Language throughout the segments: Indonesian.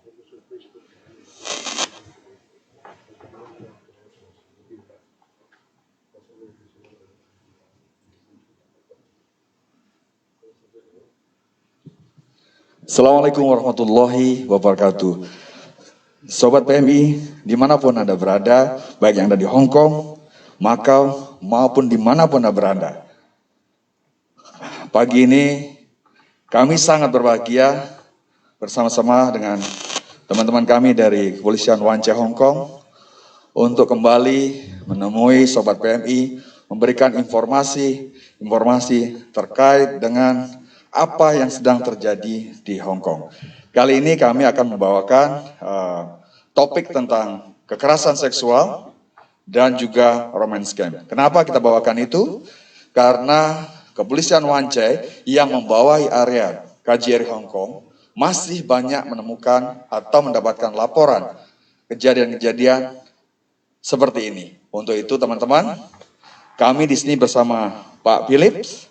Assalamualaikum warahmatullahi wabarakatuh. Sobat PMI, dimanapun Anda berada, baik yang ada di Hong Kong, Makau, maupun dimanapun Anda berada. Pagi ini, kami sangat berbahagia bersama-sama dengan teman-teman kami dari Kepolisian Wan Chai Hong Kong untuk kembali menemui Sobat PMI, memberikan informasi terkait dengan apa yang sedang terjadi di Hong Kong. Kali ini kami akan membawakan topik tentang kekerasan seksual dan juga romance scam. Kenapa kita bawakan itu? Karena Kepolisian Wan Chai yang membawahi area KJRI Hong Kong masih banyak menemukan atau mendapatkan laporan kejadian-kejadian seperti ini. Untuk itu teman-teman, kami di sini bersama Pak Philips,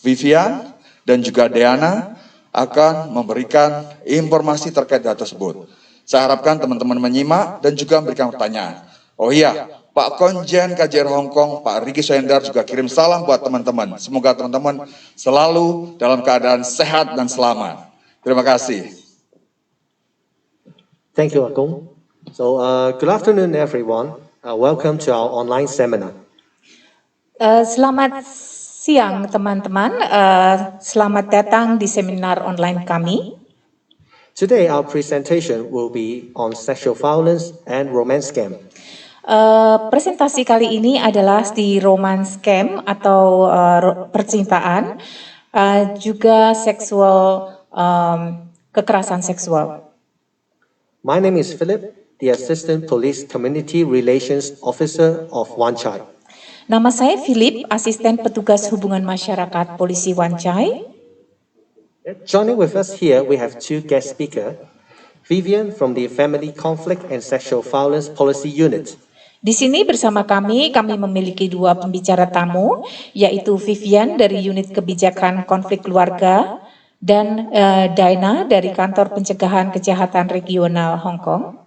Vivian, dan juga Deana akan memberikan informasi terkait hal tersebut. Saya harapkan teman-teman menyimak dan juga memberikan pertanyaan. Oh iya, Pak Konjen KJRI Hong Kong, Pak Riki Soendar juga kirim salam buat teman-teman. Semoga teman-teman selalu dalam keadaan sehat dan selamat. Terima kasih. Thank you, Agung. So, good afternoon, everyone. Welcome to our online seminar. Selamat siang teman-teman, selamat datang di seminar online kami. Today our presentation will be on sexual violence and romance scam. Presentasi kali ini adalah di romance scam atau percintaan, juga seksual, kekerasan seksual. My name is Philip, the Assistant Police Community Relations Officer of Wan Chai. Nama saya Philip, asisten petugas hubungan masyarakat Polisi Wan Chai. Joining with us here, we have two guest speakers, Vivian from the Family Conflict and Sexual Violence Policy Unit. Di sini bersama kami memiliki dua pembicara tamu, yaitu Vivian dari Unit Kebijakan Konflik Keluarga dan Daina dari Kantor Pencegahan Kejahatan Regional Hong Kong.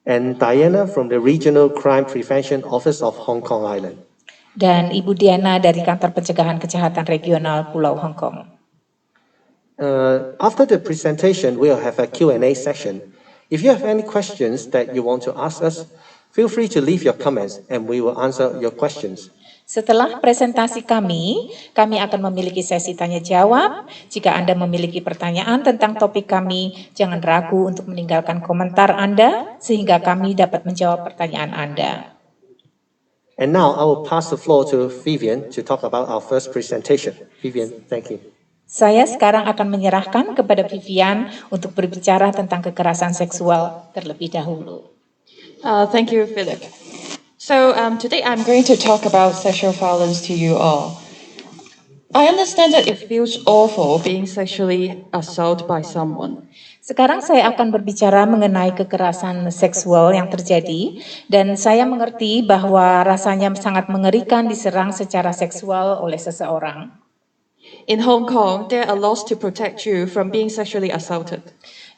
And Diana from the Regional Crime Prevention Office of Hong Kong Island. Dan Ibu Diana dari Kantor Pencegahan Kejahatan Regional Pulau Hong Kong. After the presentation, we'll have a Q&A session. If you have any questions that you want to ask us, feel free to leave your comments and we will answer your questions. Setelah presentasi kami akan memiliki sesi tanya jawab. Jika Anda memiliki pertanyaan tentang topik kami, jangan ragu untuk meninggalkan komentar Anda sehingga kami dapat menjawab pertanyaan Anda. And now I will pass the floor to Vivian to talk about our first presentation. Vivian, thank you. Saya sekarang akan menyerahkan kepada Vivian untuk berbicara tentang kekerasan seksual terlebih dahulu. Thank you, Philip. So today I'm going to talk about sexual violence to you all. I understand that it feels awful being sexually assaulted by someone. Sekarang saya akan berbicara mengenai kekerasan seksual yang terjadi dan saya mengerti bahwa rasanya sangat mengerikan diserang secara seksual oleh seseorang. In Hong Kong, there are laws to protect you from being sexually assaulted.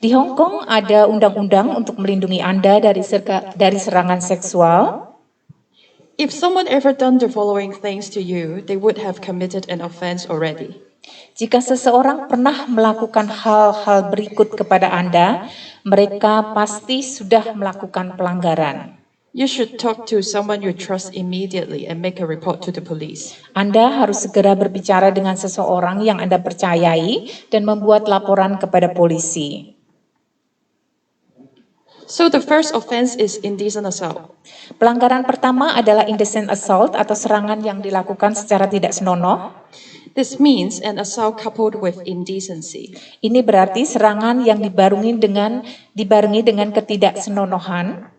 Di Hong Kong ada undang-undang untuk melindungi Anda dari serangan seksual. If someone ever done the following things to you, they would have committed an offense already. Jika seseorang pernah melakukan hal-hal berikut kepada Anda, mereka pasti sudah melakukan pelanggaran. You should talk to someone you trust immediately and make a report to the police. Anda harus segera berbicara dengan seseorang yang Anda percayai dan membuat laporan kepada polisi. So the first offense is indecent assault. Pelanggaran pertama adalah indecent assault atau serangan yang dilakukan secara tidak senonoh. This means an assault coupled with indecency. Ini berarti serangan yang dibarengi dengan ketidaksenonohan.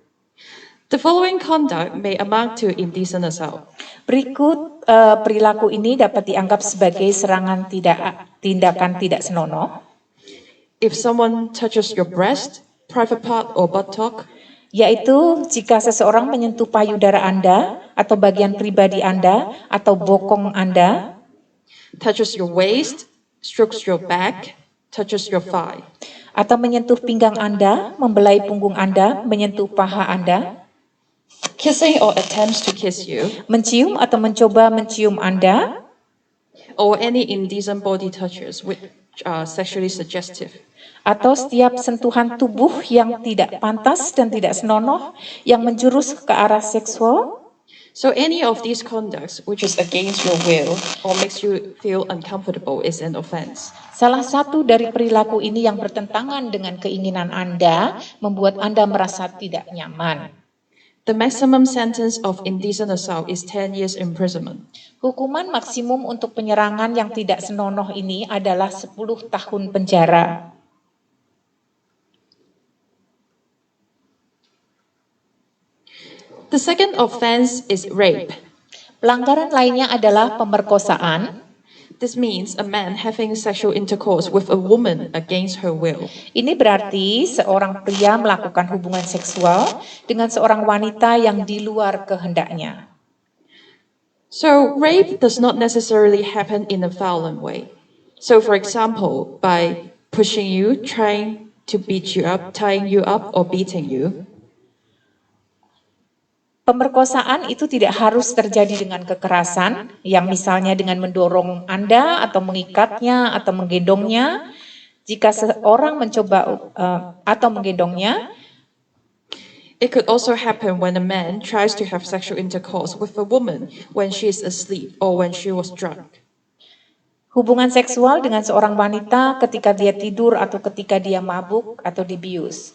The following conduct may amount to indecent assault. Berikut perilaku ini dapat dianggap sebagai serangan tindakan tidak senonoh. If someone touches your breast, private part or buttock, yaitu jika seseorang menyentuh payudara Anda atau bagian pribadi Anda atau bokong Anda, touches your waist, strokes your back, touches your thigh. Atau menyentuh pinggang Anda, membelai punggung Anda, menyentuh paha Anda, Kissing or attempts to kiss you, mencium atau mencoba mencium Anda, or any indecent body touches which are sexually suggestive. atau setiap sentuhan tubuh yang tidak pantas dan tidak senonoh yang menjurus ke arah seksual. So any of these conducts which is against your will or makes you feel uncomfortable is an offense. Salah satu dari perilaku ini yang bertentangan dengan keinginan Anda membuat Anda merasa tidak nyaman. The maximum sentence of indecent assault is 10 years imprisonment. Hukuman maksimum untuk penyerangan yang tidak senonoh ini adalah 10 tahun penjara. The second offense is rape. Pelanggaran lainnya adalah pemerkosaan. This means a man having sexual intercourse with a woman against her will. Ini berarti seorang pria melakukan hubungan seksual dengan seorang wanita yang di luar kehendaknya. So rape does not necessarily happen in a violent way. So for example, by pushing you, trying to beat you up, tying you up, or beating you. Pemerkosaan itu tidak harus terjadi dengan kekerasan, yang misalnya dengan mendorong Anda atau mengikatnya atau menggendongnya. Jika seorang mencoba atau menggendongnya, It could also happen when a man tries to have sexual intercourse with a woman when she is asleep or when she was drunk. hubungan seksual dengan seorang wanita ketika dia tidur atau ketika dia mabuk atau dibius.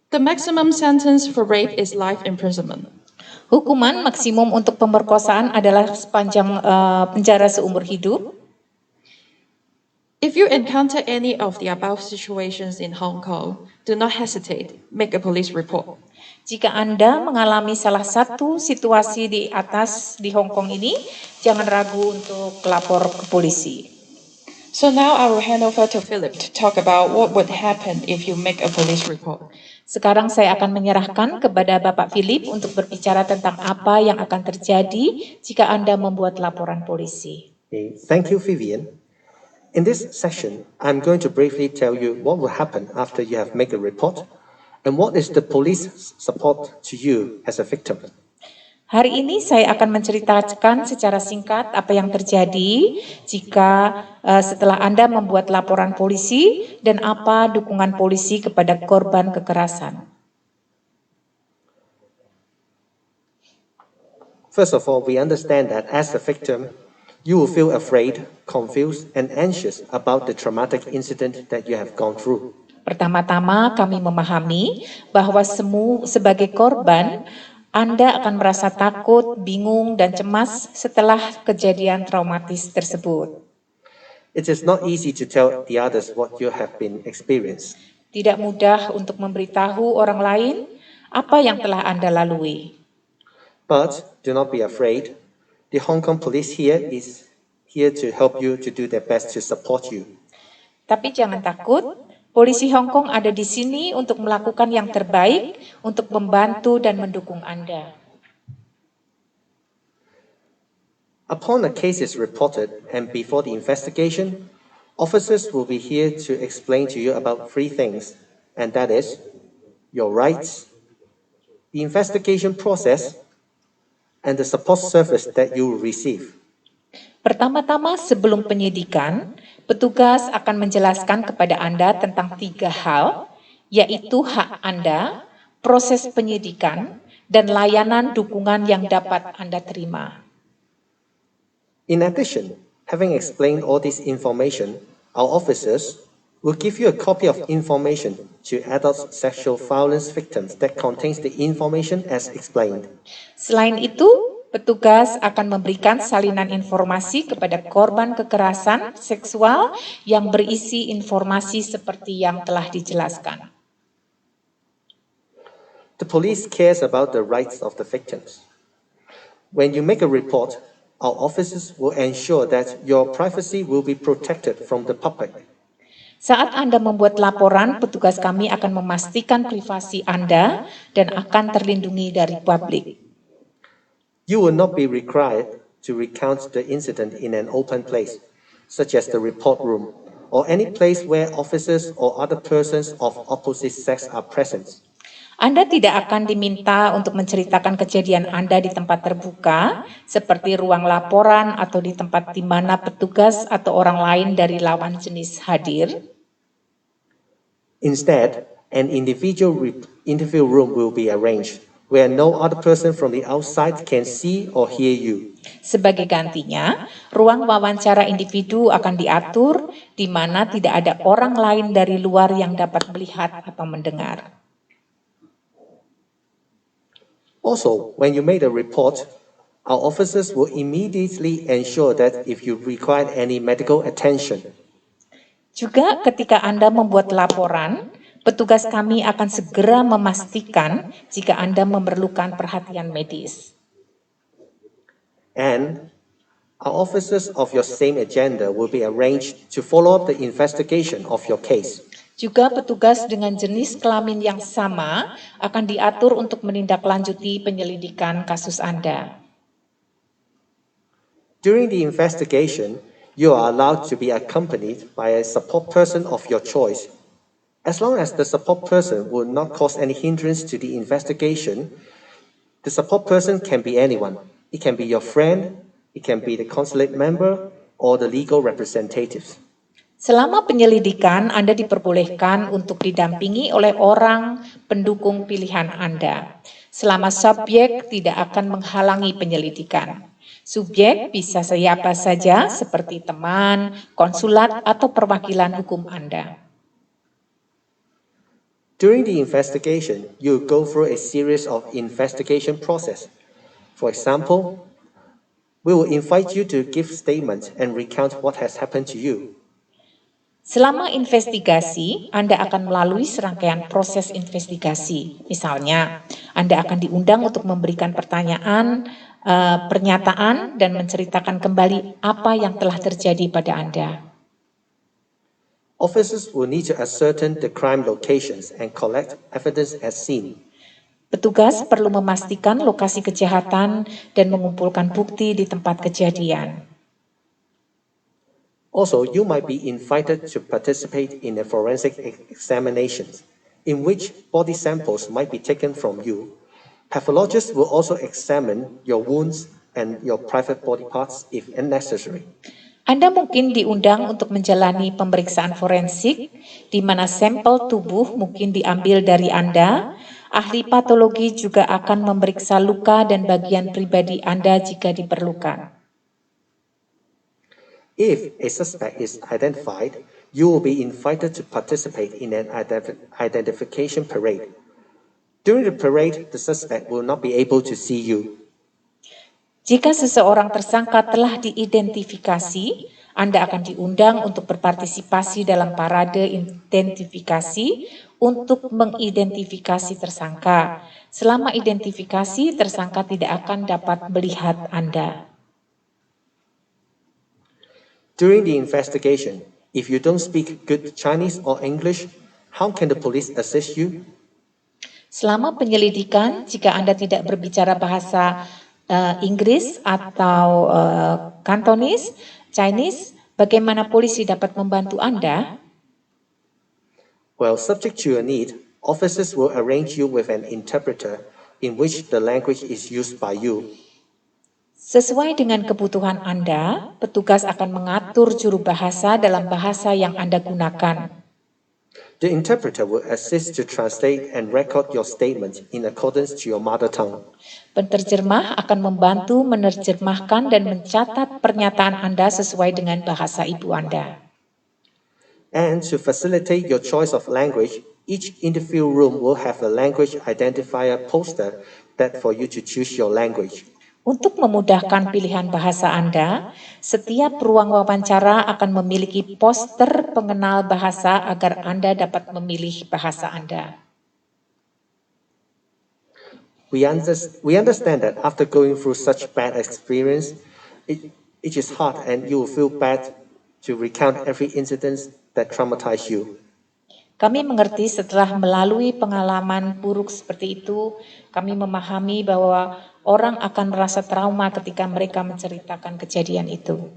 The maximum sentence for rape is life imprisonment. Hukuman maksimum untuk pemerkosaan adalah sepanjang penjara seumur hidup. If you encounter any of the above situations in Hong Kong, do not hesitate, make a police report. Jika Anda mengalami salah satu situasi di atas di Hong Kong ini, jangan ragu untuk lapor ke polisi. So now I will hand over to Philip to talk about what would happen if you make a police report. Sekarang saya akan menyerahkan kepada Bapak Philip untuk berbicara tentang apa yang akan terjadi jika Anda membuat laporan polisi. Okay, thank you, Vivian. In this session, I'm going to briefly tell you what will happen after you have made a report and what is the police support to you as a victim. Hari ini saya akan menceritakan secara singkat apa yang terjadi jika setelah Anda membuat laporan polisi dan apa dukungan polisi kepada korban kekerasan. First of all, we understand that as a victim, you will feel afraid, confused, and anxious about the traumatic incident that you have gone through. Pertama-tama kami memahami bahwa sebagai korban, Anda akan merasa takut, bingung, dan cemas setelah kejadian traumatis tersebut. It is not easy to tell the others what you have been experienced. Tidak mudah untuk memberitahu orang lain apa yang telah Anda lalui. But do not be afraid. The Hong Kong police is here to help you to do their best to support you. Tapi jangan takut, polisi Hong Kong ada di sini untuk melakukan yang terbaik untuk membantu dan mendukung Anda. Upon a case is reported and before the investigation, officers will be here to explain to you about three things, and that is your rights, the investigation process, and the support service that you will receive. Pertama-tama sebelum penyidikan, petugas akan menjelaskan kepada Anda tentang 3 hal, yaitu hak Anda, proses penyidikan, dan layanan dukungan yang dapat Anda terima. In addition, having explained all this information, our officers will give you a copy of information to adult sexual violence victims that contains the information as explained. Selain itu, petugas akan memberikan salinan informasi kepada korban kekerasan seksual yang berisi informasi seperti yang telah dijelaskan. The police cares about the rights of the victims. When you make a report, our officers will ensure that your privacy will be protected from the public. Saat Anda membuat laporan, petugas kami akan memastikan privasi Anda dan akan terlindungi dari publik. You will not be required to recount the incident in an open place. such as the report room, or any place where officers or other persons of opposite sex are present. Anda tidak akan diminta untuk menceritakan kejadian Anda di tempat terbuka, seperti ruang laporan atau di tempat di mana petugas atau orang lain dari lawan jenis hadir. Instead, an individual interview room will be arranged, where no other person from the outside can see or hear you. Sebagai gantinya, ruang wawancara individu akan diatur di mana tidak ada orang lain dari luar yang dapat melihat atau mendengar. Also, when you make a report, our officers will immediately ensure that if you require any medical attention, Juga ketika Anda membuat laporan, petugas kami akan segera memastikan jika Anda memerlukan perhatian medis. and our officers of your same agenda will be arranged to follow up the investigation of your case. Juga petugas dengan jenis kelamin yang sama akan diatur untuk menindaklanjuti penyelidikan kasus Anda. During the investigation, you are allowed to be accompanied by a support person of your choice. As long as the support person will not cause any hindrance to the investigation, the support person can be anyone. It can be your friend, it can be the consulate member, or the legal representatives. Selama penyelidikan, Anda diperbolehkan untuk didampingi oleh orang pendukung pilihan Anda. Selama subjek tidak akan menghalangi penyelidikan. Subjek bisa siapa saja seperti teman, konsulat, atau perwakilan hukum Anda. During the investigation, you go through a series of investigation process. For example, we will invite you to give statements and recount what has happened to you. Selama investigasi, Anda akan melalui serangkaian proses investigasi. Misalnya, Anda akan diundang untuk memberikan pertanyaan, pernyataan, dan menceritakan kembali apa yang telah terjadi pada Anda. Officers will need to ascertain the crime locations and collect evidence as seen. Petugas perlu memastikan lokasi kejahatan dan mengumpulkan bukti di tempat kejadian. Also, you might be invited to participate in a forensic examination, in which body samples might be taken from you. Pathologists will also examine your wounds and your private body parts if necessary. Anda mungkin diundang untuk menjalani pemeriksaan forensik, di mana sampel tubuh mungkin diambil dari Anda. Ahli patologi juga akan memeriksa luka dan bagian pribadi Anda jika diperlukan. If a suspect is identified, you will be invited to participate in an identification parade. During the parade, the suspect will not be able to see you. Jika seseorang tersangka telah diidentifikasi, Anda akan diundang untuk berpartisipasi dalam parade identifikasi untuk mengidentifikasi tersangka. Selama identifikasi, tersangka tidak akan dapat melihat Anda. During the investigation, if you don't speak good Chinese or English, how can the police assist you? Selama penyelidikan, jika Anda tidak berbicara bahasa Inggris atau Kantonis, Chinese, bagaimana polisi dapat membantu Anda? Well, subject to your need, officers will arrange you with an interpreter in which the language is used by you. Sesuai dengan kebutuhan Anda, petugas akan mengatur juru bahasa dalam bahasa yang Anda gunakan. The interpreter will assist to translate and record your statement in accordance to your mother tongue. Penterjemah akan membantu menerjemahkan dan mencatat pernyataan Anda sesuai dengan bahasa ibu Anda. And to facilitate your choice of language, each interview room will have a language identifier poster that for you to choose your language. Untuk memudahkan pilihan bahasa Anda, setiap ruang wawancara akan memiliki poster pengenal bahasa agar Anda dapat memilih bahasa Anda. We understand that after going through such bad experience, it is hard and you will feel bad to recount every incident that traumatized you. Kami mengerti setelah melalui pengalaman buruk seperti itu, kami memahami bahwa orang akan merasa trauma ketika mereka menceritakan kejadian itu.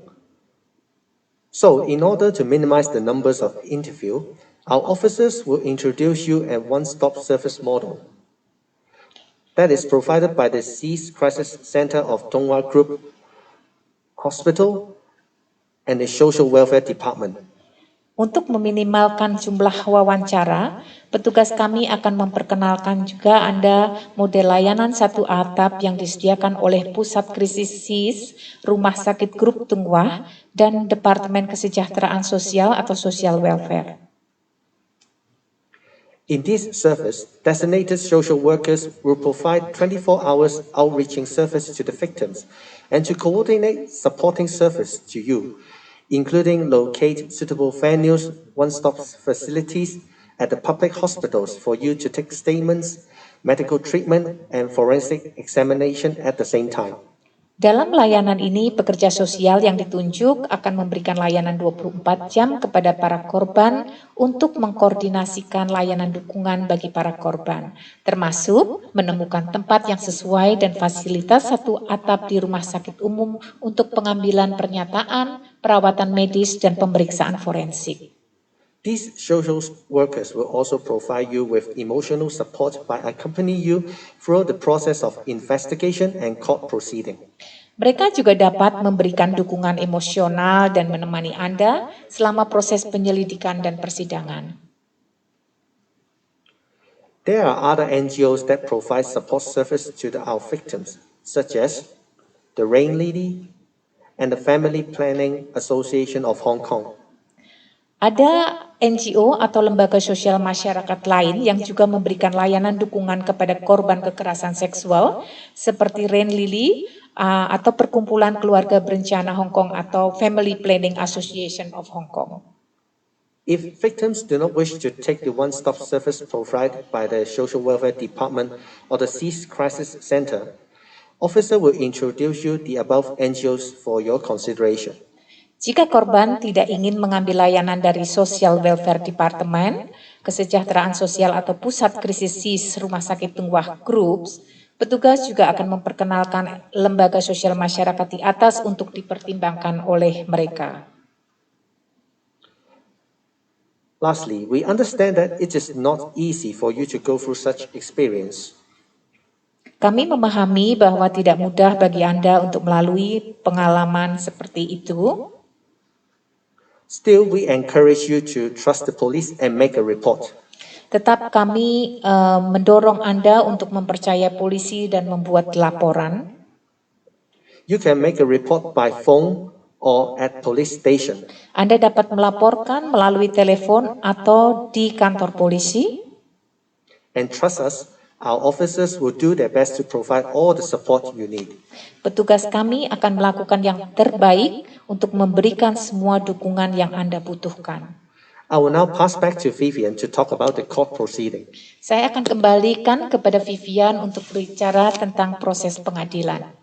So, in order to minimize the numbers of interview, our officers will introduce you a one-stop service model that is provided by the Cease Crisis Center of Dongwa Group Hospital and the Social Welfare Department. Untuk meminimalkan jumlah wawancara, petugas kami akan memperkenalkan juga Anda model layanan satu atap yang disediakan oleh Pusat Krisis SIS, Rumah Sakit Grup Tungwah, dan Departemen Kesejahteraan Sosial atau Social Welfare. In this service, designated social workers will provide 24 hours outreaching service to the victims and to coordinate supporting service to you, including locate suitable venues, one-stop facilities at the public hospitals for you to take statements, medical treatment, and forensic examination at the same time. Dalam layanan ini, pekerja sosial yang ditunjuk akan memberikan layanan 24 jam kepada para korban untuk mengkoordinasikan layanan dukungan bagi para korban, termasuk menemukan tempat yang sesuai dan fasilitas satu atap di rumah sakit umum untuk pengambilan pernyataan, perawatan medis, dan pemeriksaan forensik. These social workers will also provide you with emotional support by accompanying you through the process of investigation and court proceeding. Mereka juga dapat memberikan dukungan emosional dan menemani Anda selama proses penyelidikan dan persidangan. There are other NGOs that provide support service to our victims, such as the Rain Lily and the Family Planning Association of Hong Kong. Ada NGO atau lembaga sosial masyarakat lain yang juga memberikan layanan dukungan kepada korban kekerasan seksual seperti Rain Lily atau Perkumpulan Keluarga Berencana Hong Kong atau Family Planning Association of Hong Kong. If victims do not wish to take the one-stop service provided by the Social Welfare Department or the Cease Crisis Center, officer will introduce you the above NGOs for your consideration. Jika korban tidak ingin mengambil layanan dari Social Welfare Department, Kesejahteraan Sosial atau Pusat Krisis SIS Rumah Sakit Tungwah Groups, petugas juga akan memperkenalkan lembaga sosial masyarakat di atas untuk dipertimbangkan oleh mereka. Lastly, we understand that it is not easy for you to go through such experience. Kami memahami bahwa tidak mudah bagi Anda untuk melalui pengalaman seperti itu. Still, we encourage you to trust the police and make a report. Tetap kami mendorong Anda untuk mempercayai polisi dan membuat laporan. You can make a report by phone or at police station. Anda dapat melaporkan melalui telepon atau di kantor polisi. And trust us, our officers will do their best to provide all the support you need. Petugas kami akan melakukan yang terbaik untuk memberikan semua dukungan yang Anda butuhkan. I will now pass back to Vivian to talk about the court proceeding. Saya akan kembalikan kepada Vivian untuk berbicara tentang proses pengadilan.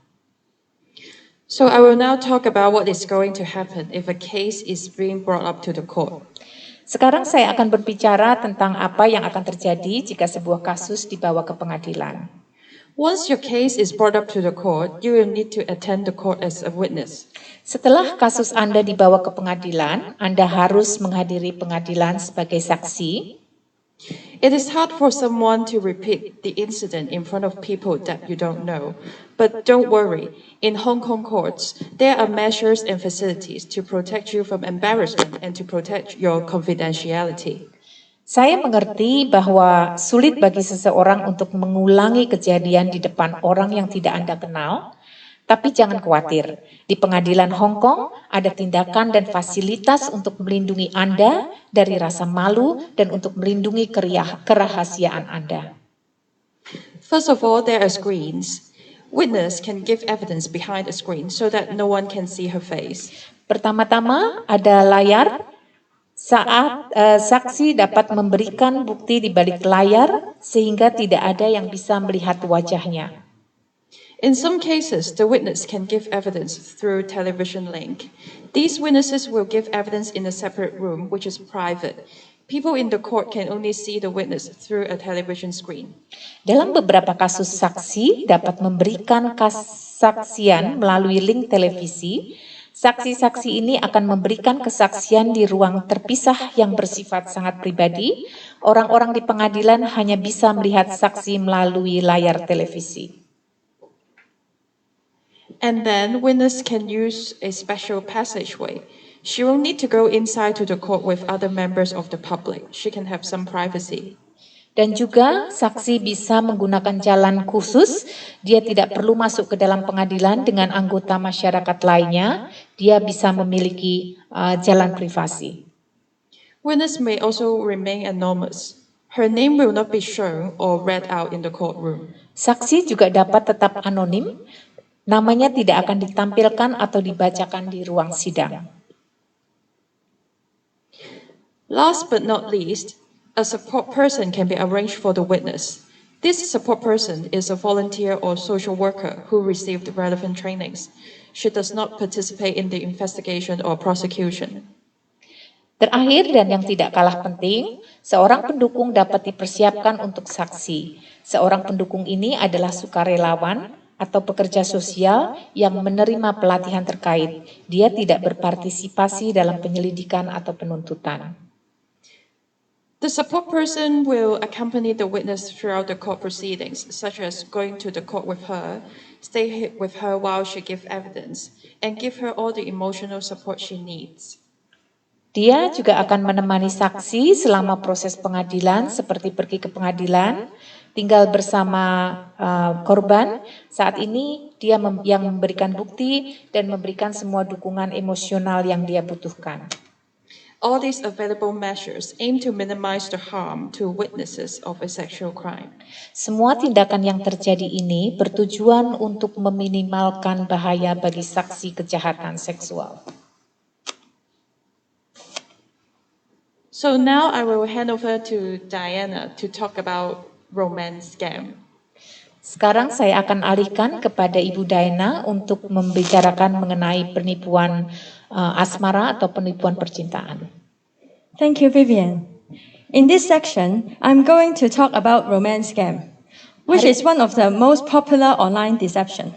So I will now talk about what is going to happen if a case is being brought up to the court. Sekarang saya akan berbicara tentang apa yang akan terjadi jika sebuah kasus dibawa ke pengadilan. Once your case is brought up to the court, you will need to attend the court as a witness. Setelah kasus Anda dibawa ke pengadilan, Anda harus menghadiri pengadilan sebagai saksi. It is hard for someone to repeat the incident in front of people that you don't know. But don't worry, in Hong Kong courts, there are measures and facilities to protect you from embarrassment and to protect your confidentiality. Saya mengerti bahwa sulit bagi seseorang untuk mengulangi kejadian di depan orang yang tidak Anda kenal, tapi jangan khawatir. Di pengadilan Hong Kong ada tindakan dan fasilitas untuk melindungi Anda dari rasa malu dan untuk melindungi kerahasiaan Anda. First of all, there are screens. Witness can give evidence behind a screen so that no one can see her face. Pertama-tama ada layar. Saat saksi dapat memberikan bukti di balik layar sehingga tidak ada yang bisa melihat wajahnya. In some cases, the witness can give evidence through television link. These witnesses will give evidence in a separate room, which is private. People in the court can only see the witness through a television screen. Dalam beberapa kasus saksi dapat memberikan kesaksian melalui link televisi, Saksi-saksi ini akan memberikan kesaksian di ruang terpisah yang bersifat sangat pribadi. Orang-orang di pengadilan hanya bisa melihat saksi melalui layar televisi. And then witness can use a special passageway. She will need to go inside to the court with other members of the public. She can have some privacy. Dan juga saksi bisa menggunakan jalan khusus, dia tidak perlu masuk ke dalam pengadilan dengan anggota masyarakat lainnya, dia bisa memiliki jalan privasi. Witness may also remain anonymous. Her name will not be shown or read out in the courtroom. Saksi juga dapat tetap anonim, namanya tidak akan ditampilkan atau dibacakan di ruang sidang. Last but not least, a support person can be arranged for the witness. This support person is a volunteer or social worker who received relevant trainings. She does not participate in the investigation or prosecution. Terakhir dan yang tidak kalah penting, seorang pendukung dapat dipersiapkan untuk saksi. Seorang pendukung ini adalah sukarelawan atau pekerja sosial yang menerima pelatihan terkait. Dia tidak berpartisipasi dalam penyelidikan atau penuntutan. The support person will accompany the witness throughout the court proceedings, such as going to the court with her, stay with her while she gives evidence, and give her all the emotional support she needs. Dia juga akan menemani saksi selama proses pengadilan, seperti pergi ke pengadilan, tinggal bersama korban. Saat ini dia yang memberikan bukti dan memberikan semua dukungan emosional yang dia butuhkan. All these available measures aim to minimize the harm to witnesses of a sexual crime. Semua tindakan yang terjadi ini bertujuan untuk meminimalkan bahaya bagi saksi kejahatan seksual. So now I will hand over to Diana to talk about romance scam. Sekarang saya akan alihkan kepada Ibu Diana untuk membicarakan mengenai penipuan asmara atau penipuan percintaan. Thank you, Vivian. In this section, I'm going to talk about romance scam, which is one of the most popular online deception.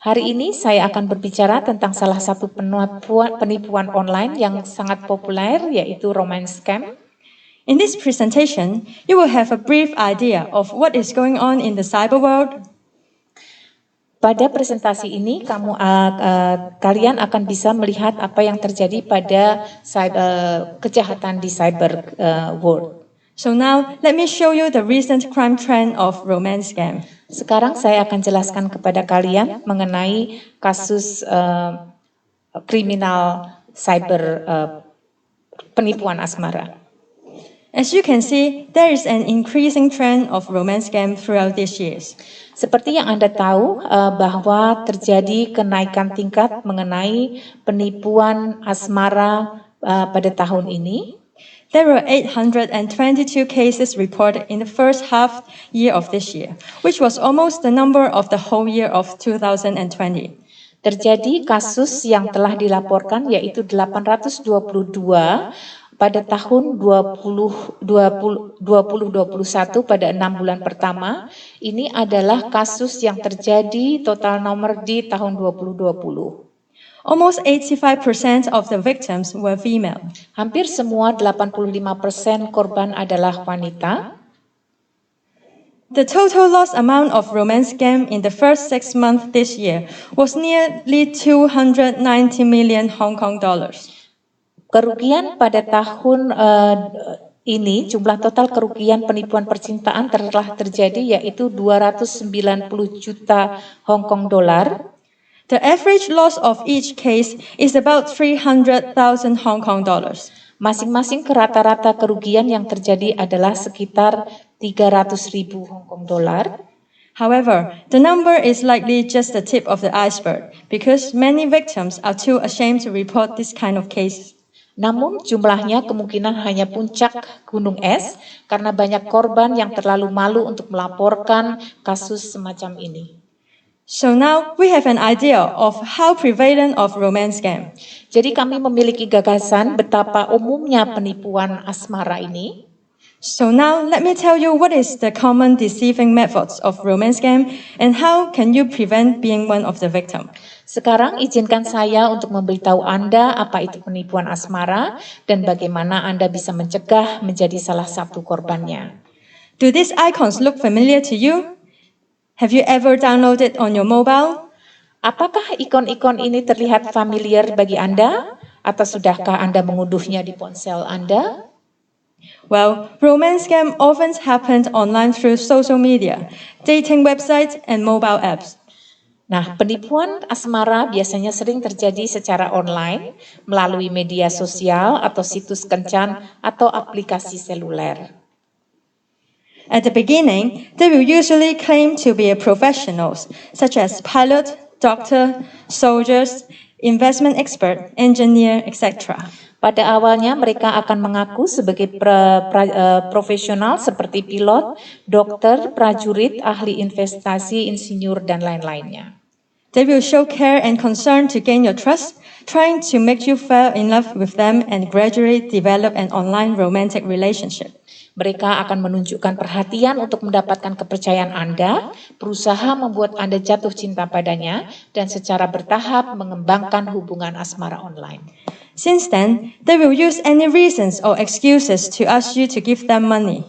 Hari ini saya akan berbicara tentang salah satu penipuan online yang sangat populer, yaitu romance scam. In this presentation, you will have a brief idea of what is going on in the cyber world. Pada presentasi ini, kalian akan bisa melihat apa yang terjadi pada kejahatan di cyber world. So now, let me show you the recent crime trend of romance scam. Sekarang saya akan jelaskan kepada kalian mengenai kasus kriminal cyber penipuan asmara. As you can see, there is an increasing trend of romance scam throughout these years. Seperti yang Anda tahu bahwa terjadi kenaikan tingkat mengenai penipuan asmara pada tahun ini. There were 822 cases reported in the first half year of this year, which was almost the number of the whole year of 2020. Terjadi kasus yang telah dilaporkan yaitu 822 pada tahun 2021 pada 6 bulan pertama. Ini adalah kasus yang terjadi total nomor di tahun 2020. Almost 85% of the victims were female. Hampir semua 85% korban adalah wanita. The total loss amount of romance scam in the first 6 months this year was nearly 290 million Hong Kong dollars. Kerugian pada tahun ini, jumlah total kerugian penipuan percintaan telah terjadi yaitu 290 juta Hong Kong dolar. The average loss of each case is about 300,000 Hong Kong dollars. Masing-masing rata-rata kerugian yang terjadi adalah sekitar 300.000 Hong Kong dolar. However, the number is likely just the tip of the iceberg because many victims are too ashamed to report this kind of case. Namun jumlahnya kemungkinan hanya puncak gunung es karena banyak korban yang terlalu malu untuk melaporkan kasus semacam ini. So now we have an idea of how prevalent of romance scam. Jadi kami memiliki gagasan betapa umumnya penipuan asmara ini. So now let me tell you what is the common deceiving methods of romance scam and how can you prevent being one of the victim. Sekarang izinkan saya untuk memberitahu Anda apa itu penipuan asmara dan bagaimana Anda bisa mencegah menjadi salah satu korbannya. Do these icons look familiar to you? Have you ever downloaded on your mobile? Apakah ikon-ikon ini terlihat familiar bagi Anda? Atau sudahkah Anda mengunduhnya di ponsel Anda? Well, romance scam often happens online through social media, dating websites, and mobile apps. Nah, penipuan asmara biasanya sering terjadi secara online, melalui media sosial atau situs kencan atau aplikasi seluler. At the beginning, they will usually claim to be professionals, such as pilot, doctor, soldiers, investment expert, engineer, etc. Pada awalnya mereka akan mengaku sebagai profesional seperti pilot, dokter, prajurit, ahli investasi, insinyur, dan lain-lainnya. They will show care and concern to gain your trust, trying to make you fall in love with them and gradually develop an online romantic relationship. Mereka akan menunjukkan perhatian untuk mendapatkan kepercayaan Anda, berusaha membuat Anda jatuh cinta padanya, dan secara bertahap mengembangkan hubungan asmara online. Since then, they will use any reasons or excuses to ask you to give them money.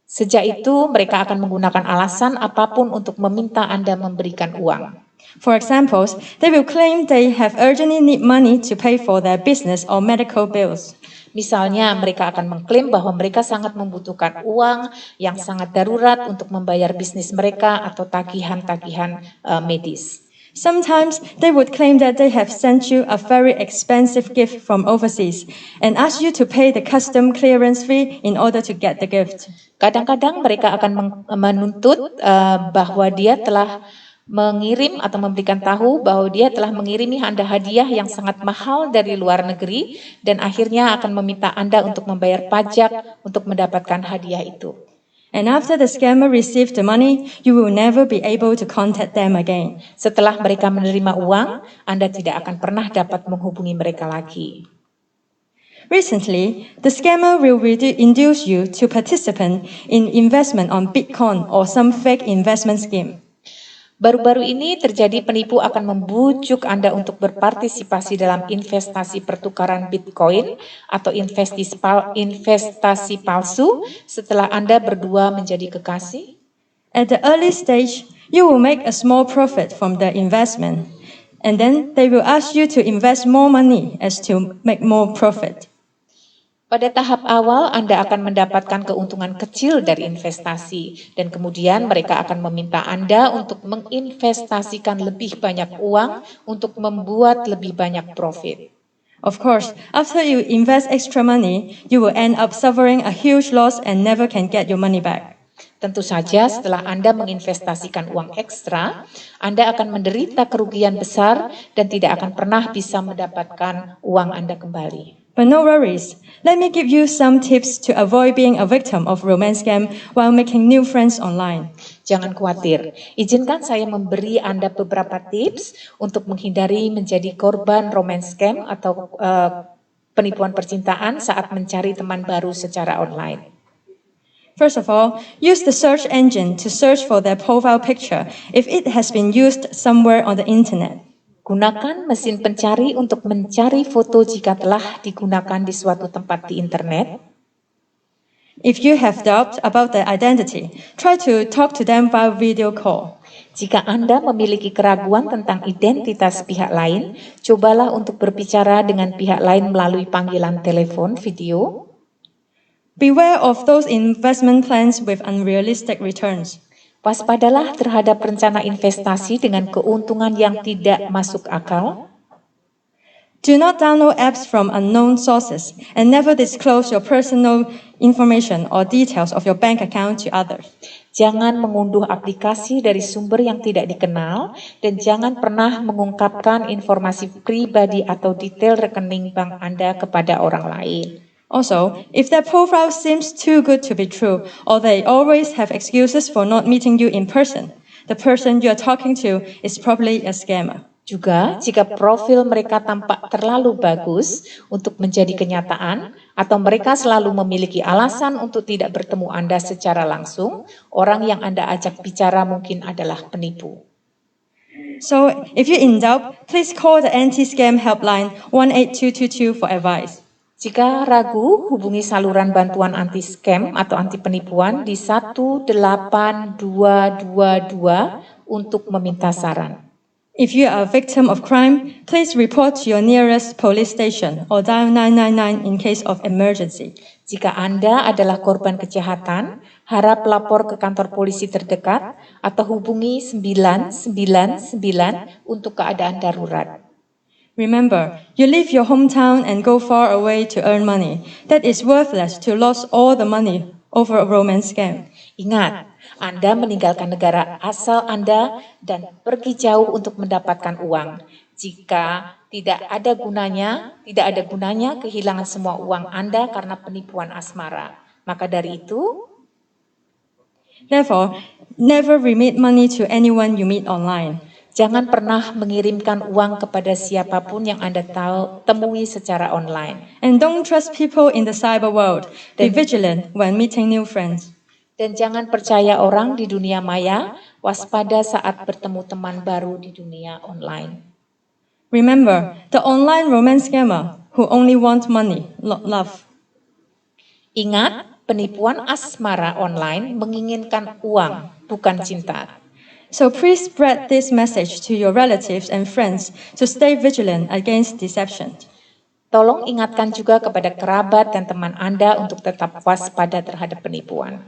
Sejak itu, mereka akan menggunakan alasan apapun untuk meminta Anda memberikan uang. For example, they will claim they have urgently need money to pay for their business or medical bills. Misalnya, mereka akan mengklaim bahwa mereka sangat membutuhkan uang yang sangat darurat untuk membayar bisnis mereka atau tagihan-tagihan medis. Sometimes they would claim that they have sent you a very expensive gift from overseas and ask you to pay the custom clearance fee in order to get the gift. Kadang-kadang mereka akan menuntut bahwa dia telah mengirim atau memberikan tahu bahwa dia telah mengirimi Anda hadiah yang sangat mahal dari luar negeri dan akhirnya akan meminta Anda untuk membayar pajak untuk mendapatkan hadiah itu. And after the scammer receives the money, you will never be able to contact them again. Setelah mereka menerima uang, Anda tidak akan pernah dapat menghubungi mereka lagi. Recently, the scammer will induce you to participate in investment on Bitcoin or some fake investment scheme. Baru-baru ini terjadi penipu akan membujuk Anda untuk berpartisipasi dalam investasi pertukaran Bitcoin atau investasi palsu setelah Anda berdua menjadi kekasih. At the early stage, you will make a small profit from the investment, and then they will ask you to invest more money as to make more profit. Pada tahap awal, Anda akan mendapatkan keuntungan kecil dari investasi, dan kemudian mereka akan meminta Anda untuk menginvestasikan lebih banyak uang untuk membuat lebih banyak profit. Of course, after you invest extra money, you will end up suffering a huge loss and never can get your money back. Tentu saja setelah Anda menginvestasikan uang ekstra, Anda akan menderita kerugian besar dan tidak akan pernah bisa mendapatkan uang Anda kembali. But no worries, let me give you some tips to avoid being a victim of romance scam while making new friends online. Jangan khawatir, izinkan saya memberi Anda beberapa tips untuk menghindari menjadi korban romance scam atau penipuan percintaan saat mencari teman baru secara online. First of all, use the search engine to search for their profile picture if it has been used somewhere on the internet. Gunakan mesin pencari untuk mencari foto jika telah digunakan di suatu tempat di internet. If you have doubt about their identity, try to talk to them via video call. Jika Anda memiliki keraguan tentang identitas pihak lain, cobalah untuk berbicara dengan pihak lain melalui panggilan telepon video. Beware of those investment plans with unrealistic returns. Waspadalah terhadap rencana investasi dengan keuntungan yang tidak masuk akal. Do not download apps from unknown sources and never disclose your personal information or details of your bank account to others. Jangan mengunduh aplikasi dari sumber yang tidak dikenal dan jangan pernah mengungkapkan informasi pribadi atau detail rekening bank Anda kepada orang lain. Also, if their profile seems too good to be true, or they always have excuses for not meeting you in person, the person you are talking to is probably a scammer. Juga, jika profil mereka tampak terlalu bagus untuk menjadi kenyataan, atau mereka selalu memiliki alasan untuk tidak bertemu Anda secara langsung, orang yang Anda ajak bicara mungkin adalah penipu. So, if you're in doubt, please call the anti-scam helpline 18222 for advice. Jika ragu, hubungi saluran bantuan anti-scam atau anti penipuan di 18222 untuk meminta saran. If you are a victim of crime, please report to your nearest police station or dial 999 in case of emergency. Jika Anda adalah korban kejahatan, harap lapor ke kantor polisi terdekat atau hubungi 999 untuk keadaan darurat. Remember, you leave your hometown and go far away to earn money. That is worthless to lose all the money over a romance scam. Ingat, Anda meninggalkan negara asal Anda dan pergi jauh untuk mendapatkan uang. Jika tidak ada gunanya kehilangan semua uang Anda karena penipuan asmara. Maka dari itu, Therefore, never remit money to anyone you meet online. jangan pernah mengirimkan uang kepada siapapun yang Anda temui secara online. And don't trust people in the cyber world. Be vigilant when meeting new friends. Dan jangan percaya orang di dunia maya, waspada saat bertemu teman baru di dunia online. Remember, the online romance scammer who only want money, not love. Ingat, penipuan asmara online menginginkan uang, bukan cinta. So please spread this message to your relatives and friends to stay vigilant against deception. Tolong ingatkan juga kepada kerabat dan teman Anda untuk tetap waspada terhadap penipuan.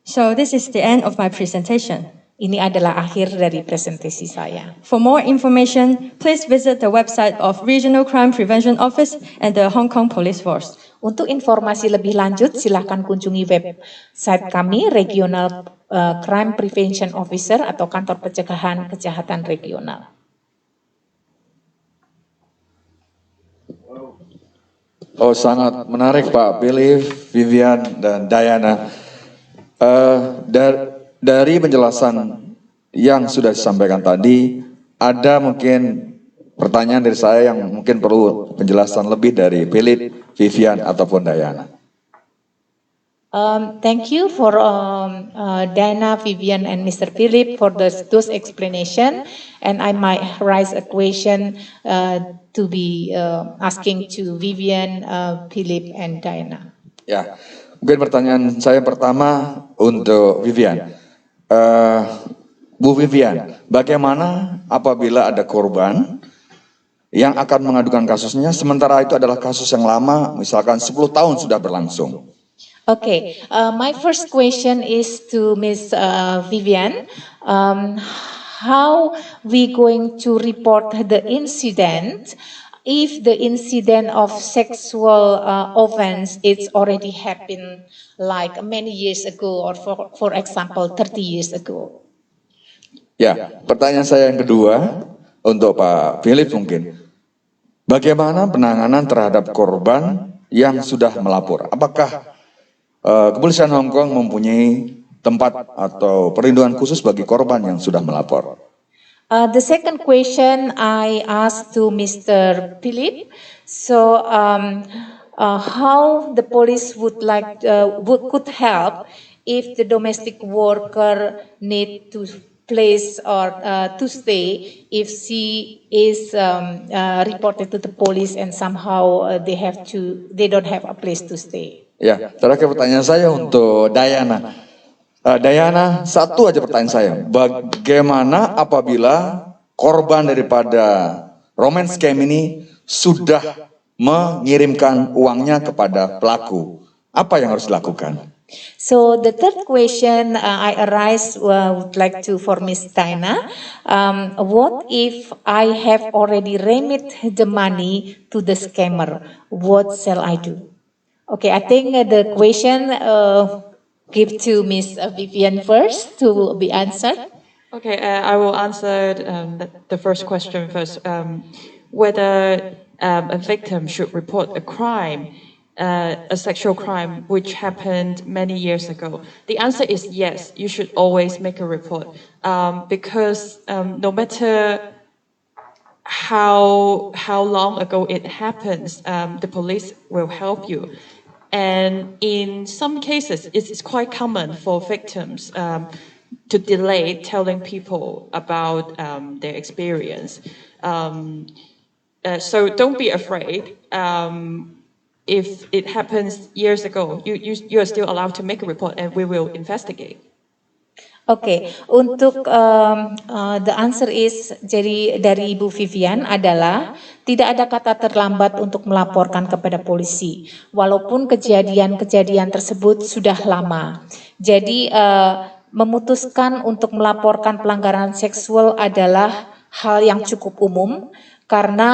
So this is the end of my presentation. Ini adalah akhir dari presentasi saya. For more information, please visit the website of Regional Crime Prevention Office and the Hong Kong Police Force. Untuk informasi lebih lanjut, silakan kunjungi website kami, Regional Crime Prevention Officer atau Kantor Pencegahan Kejahatan Regional. Oh, sangat menarik Pak Philip, Vivian, dan Diana. Dari penjelasan yang sudah disampaikan tadi, ada mungkin pertanyaan dari saya yang mungkin perlu penjelasan lebih dari Philip, Vivian, ataupun Diana. Thank you for Diana, Vivian, and Mr. Philip for those explanation. And I might raise a question to be asking to Vivian, Philip, and Diana. Ya, mungkin pertanyaan saya pertama untuk Vivian. Bu Vivian, bagaimana apabila ada korban yang akan mengadukan kasusnya, sementara itu adalah kasus yang lama, misalkan 10 tahun sudah berlangsung? Okay, my first question is to Ms. Vivian. How we going to report the incident if the incident of sexual offense it's already happened like many years ago or for example 30 years ago? Ya, pertanyaan saya yang kedua untuk Pak Philip mungkin. Bagaimana penanganan terhadap korban yang sudah melapor? Apakah Kepolisian Hong Kong mempunyai tempat atau perlindungan khusus bagi korban yang sudah melapor? The second question I asked to Mr. Philip. So, how the police would could help if the domestic worker need to place or to stay if she is reported to the police and somehow they don't have a place to stay. Ya, terakhir pertanyaan saya untuk Diana. Diana, satu aja pertanyaan saya. Bagaimana apabila korban daripada romance scam ini sudah mengirimkan uangnya kepada pelaku? Apa yang harus dilakukan? So the third question would like to for Miss Diana. What if I have already remit the money to the scammer? What shall I do? Okay, I think the question give to Miss Vivian first to be answered. Okay, I will answer the first question first. Whether a victim should report a crime, a sexual crime which happened many years ago. The answer is yes, you should always make a report. Because no matter how long ago it happens, the police will help you. And in some cases, it's quite common for victims to delay telling people about their experience. So don't be afraid. If it happens years ago, you are still allowed to make a report and we will investigate. Oke, untuk the answer is, jadi dari Ibu Vivian adalah tidak ada kata terlambat untuk melaporkan kepada polisi, walaupun kejadian-kejadian tersebut sudah lama. Jadi memutuskan untuk melaporkan pelanggaran seksual adalah hal yang cukup umum, karena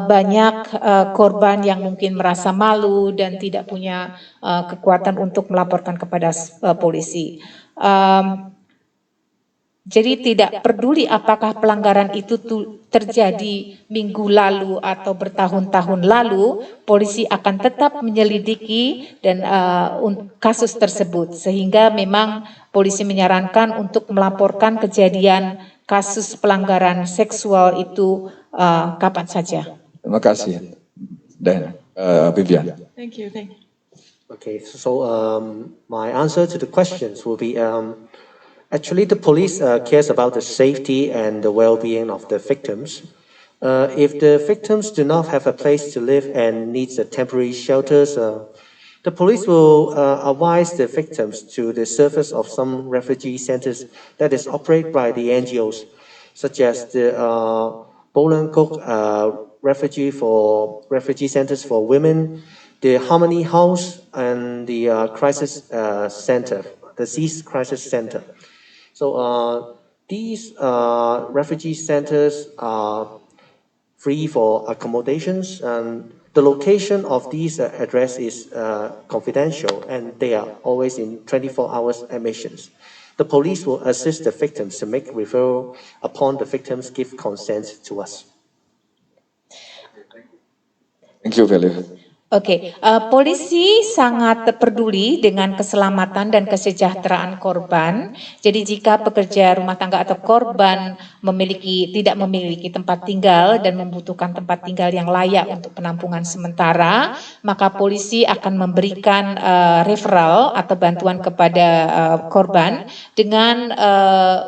banyak korban yang mungkin merasa malu dan tidak punya kekuatan untuk melaporkan kepada polisi. Jadi tidak peduli apakah pelanggaran itu terjadi minggu lalu atau bertahun-tahun lalu, polisi akan tetap menyelidiki dan kasus tersebut. Sehingga memang polisi menyarankan untuk melaporkan kejadian kasus pelanggaran seksual itu kapan saja. Terima kasih, dan Vivian. Thank you. Okay, so my answer to the questions will be actually the police cares about the safety and the well-being of the victims. If the victims do not have a place to live and needs a temporary shelters, the police will advise the victims to the service of some refugee centers that is operated by the NGOs, such as the Bolan Cook refugee centers for women, the Harmony House, and the crisis center, the Cease Crisis Center. So these refugee centers are free for accommodations, and the location of these address is confidential, and they are always in 24 hours admissions. The police will assist the victims to make referral upon the victims give consent to us. Thank you, Philip. Oke, polisi sangat peduli dengan keselamatan dan kesejahteraan korban. Jadi jika pekerja rumah tangga atau korban tidak memiliki tempat tinggal dan membutuhkan tempat tinggal yang layak untuk penampungan sementara, maka polisi akan memberikan referral atau bantuan kepada korban dengan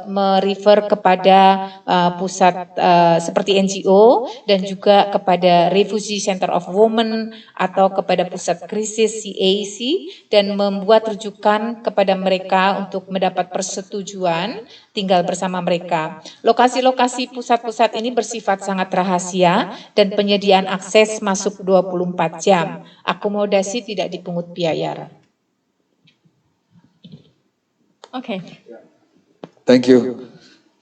merefer kepada pusat seperti NGO dan juga kepada Refugee Center of Women atau kepada pusat krisis CAC dan membuat rujukan kepada mereka untuk mendapat persetujuan tinggal bersama mereka. Lokasi-lokasi pusat-pusat ini bersifat sangat rahasia dan penyediaan akses masuk 24 jam. Akomodasi tidak dipungut biaya. Okay. Thank you.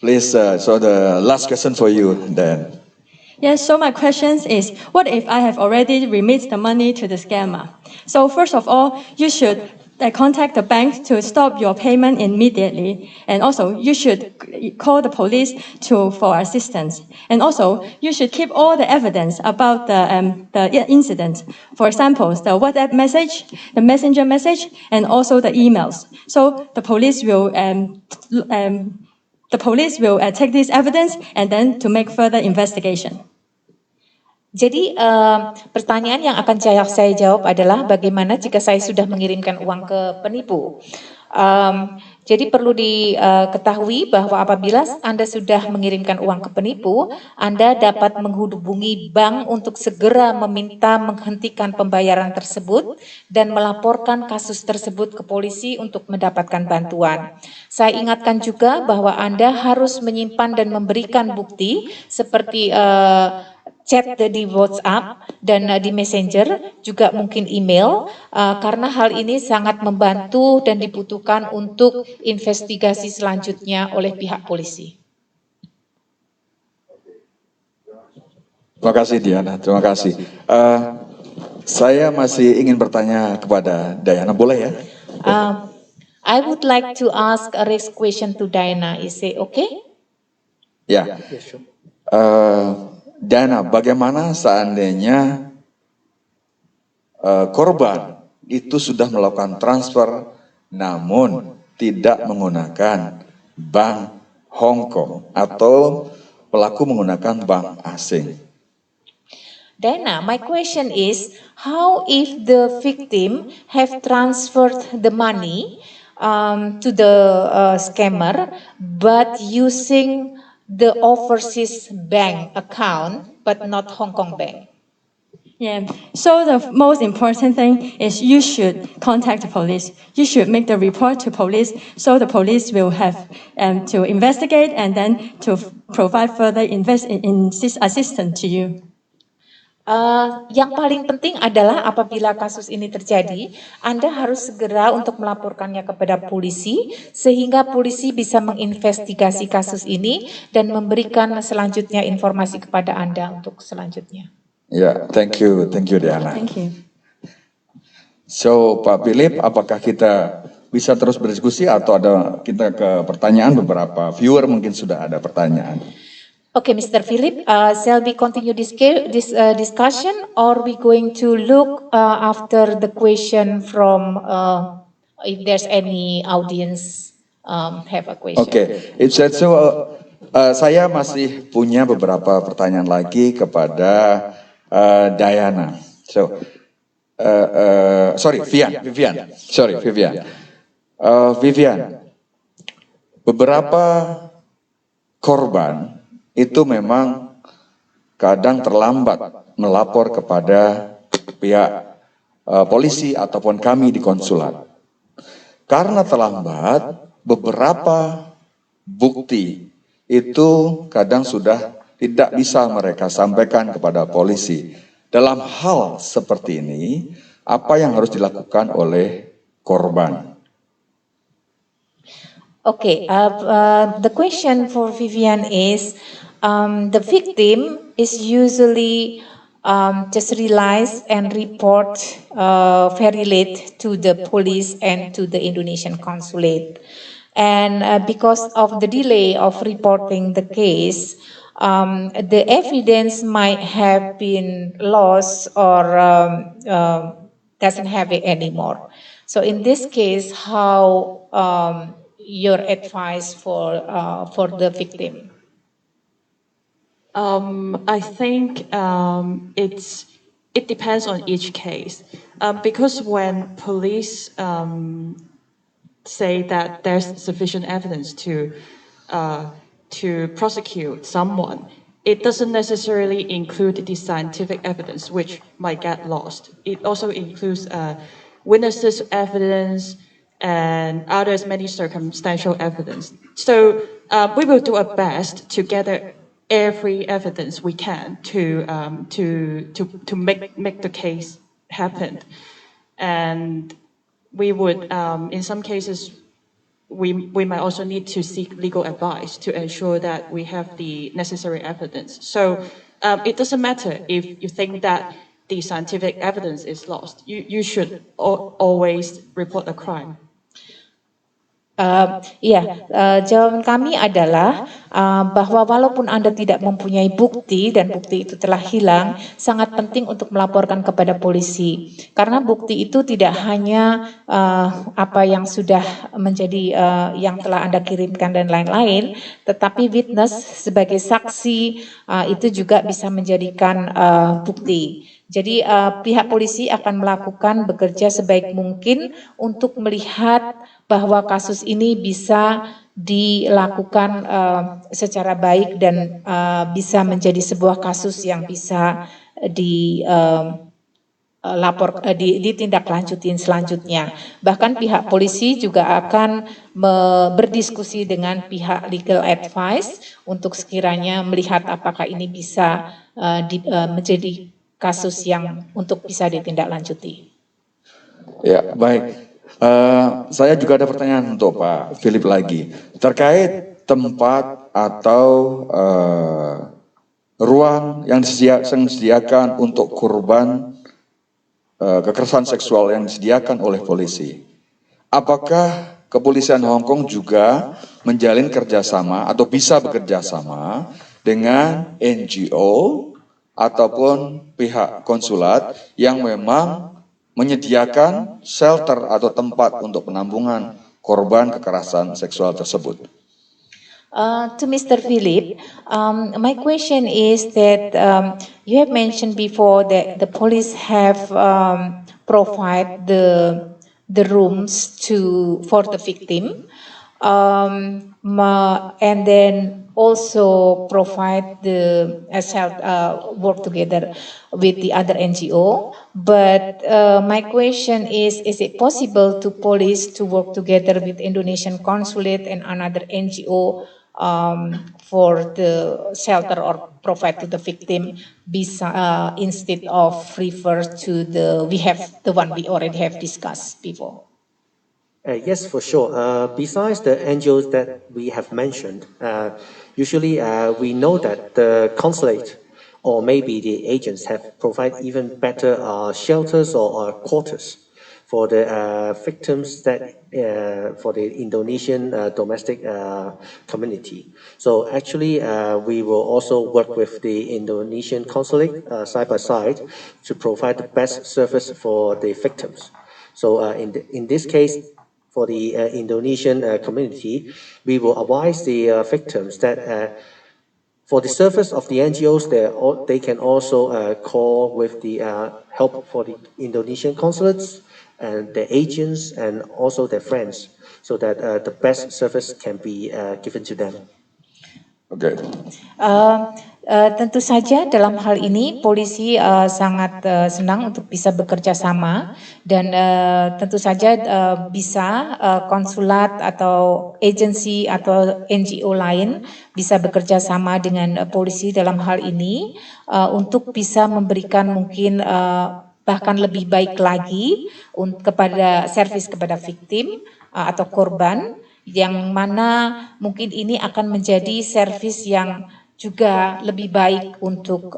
Please, so the last question for you then. Yes, so my question is, what if I have already remitted the money to the scammer? So first of all, you should contact the bank to stop your payment immediately. And also, you should call the police for assistance. And also, you should keep all the evidence about the incident. For example, the WhatsApp message, the messenger message, and also the emails. So the police will take this evidence and then to make further investigation. Jadi pertanyaan yang akan saya jawab adalah bagaimana jika saya sudah mengirimkan uang ke penipu. Jadi perlu diketahui bahwa apabila Anda sudah mengirimkan uang ke penipu, Anda dapat menghubungi bank untuk segera meminta menghentikan pembayaran tersebut dan melaporkan kasus tersebut ke polisi untuk mendapatkan bantuan. Saya ingatkan juga bahwa Anda harus menyimpan dan memberikan bukti seperti chat di WhatsApp dan di Messenger, juga mungkin email, karena hal ini sangat membantu dan dibutuhkan untuk investigasi selanjutnya oleh pihak polisi. Terima kasih Diana, terima kasih. Saya masih ingin bertanya kepada Diana, boleh ya? I would like to ask a next question to Diana. Is it okay? Ya. Diana, bagaimana seandainya korban itu sudah melakukan transfer namun tidak menggunakan bank Hong Kong atau pelaku menggunakan bank asing. Diana, my question is, how if the victim have transferred the money to the scammer, but using the overseas bank account, but not Hong Kong bank? Yeah. So the most important thing is you should contact the police. You should make the report to police, so the police will have to investigate and then to provide further assistance to you. Yang paling penting adalah apabila kasus ini terjadi, Anda harus segera untuk melaporkannya kepada polisi, sehingga polisi bisa menginvestigasi kasus ini dan memberikan selanjutnya informasi kepada Anda untuk selanjutnya. Ya, thank you Diana. Thank you. So, Pak Philip, apakah kita bisa terus berdiskusi atau ada kita ke pertanyaan? Beberapa viewer mungkin sudah ada pertanyaan. Okay, Mr. Philip, shall we continue this discussion, or we going to look after the question from if there's any audience have a question? Okay, if that's so, saya masih punya beberapa pertanyaan lagi kepada Diana. So, Vivian. Vivian, beberapa korban itu memang kadang terlambat melapor kepada pihak polisi ataupun kami di konsulat. Karena terlambat, beberapa bukti itu kadang sudah tidak bisa mereka sampaikan kepada polisi. Dalam hal seperti ini, apa yang harus dilakukan oleh korban? Okay, the question for Vivian is, the victim is usually just realize and report very late to the police and to the Indonesian consulate. And because of the delay of reporting the case, the evidence might have been lost or doesn't have it anymore. So in this case, how your advice for the victim? I think it depends on each case, because when police say that there's sufficient evidence to prosecute someone, it doesn't necessarily include the scientific evidence, which might get lost. It also includes witnesses' evidence and others, many circumstantial evidence. So we will do our best to gather every evidence we can to make the case happen. And we would, in some cases, we might also need to seek legal advice to ensure that we have the necessary evidence. So it doesn't matter if you think that the scientific evidence is lost. You should always report a crime. Jawaban kami adalah bahwa walaupun Anda tidak mempunyai bukti dan bukti itu telah hilang, sangat penting untuk melaporkan kepada polisi. Karena bukti itu tidak hanya apa yang sudah menjadi yang telah Anda kirimkan dan lain-lain, tetapi witness sebagai saksi itu juga bisa menjadikan bukti. Jadi pihak polisi akan bekerja sebaik mungkin untuk melihat bahwa kasus ini bisa dilakukan secara baik dan bisa menjadi sebuah kasus yang bisa ditindaklanjutin selanjutnya. Bahkan pihak polisi juga akan berdiskusi dengan pihak legal advice untuk sekiranya melihat apakah ini bisa menjadi kasus yang untuk bisa ditindaklanjuti. Ya, baik. Saya juga ada pertanyaan untuk Pak Philip lagi. Terkait tempat atau ruang yang disediakan untuk korban kekerasan seksual yang disediakan oleh polisi. Apakah kepolisian Hong Kong juga menjalin kerjasama atau bisa bekerja sama dengan NGO ataupun pihak konsulat yang memang menyediakan shelter atau tempat untuk penampungan korban kekerasan seksual tersebut? To Mr. Philip, my question is that you have mentioned before that the police have provide the rooms for the victim, and then also provide the work together with the other NGO. But my question is it possible to police to work together with Indonesian consulate and another NGO for the shelter or provide to the victim instead of refer to the one we already have discussed before? Yes, for sure. Besides the NGOs that we have mentioned, usually we know that the consulate or maybe the agents have provided even better shelters or quarters for the victims that for the Indonesian domestic community. So actually, we will also work with the Indonesian consulate side by side to provide the best service for the victims. So in this case, for the Indonesian community, we will advise the victims that for the service of the NGOs, they can also call with the help for the Indonesian consulates and the agents and also their friends, so that the best service can be given to them. Oke. Tentu saja dalam hal ini polisi sangat senang untuk bisa bekerja sama dan tentu saja bisa konsulat atau agensi atau NGO lain bisa bekerja sama dengan polisi dalam hal ini untuk bisa memberikan mungkin bahkan lebih baik lagi kepada servis kepada victim atau korban, yang mana mungkin ini akan menjadi servis yang juga lebih baik untuk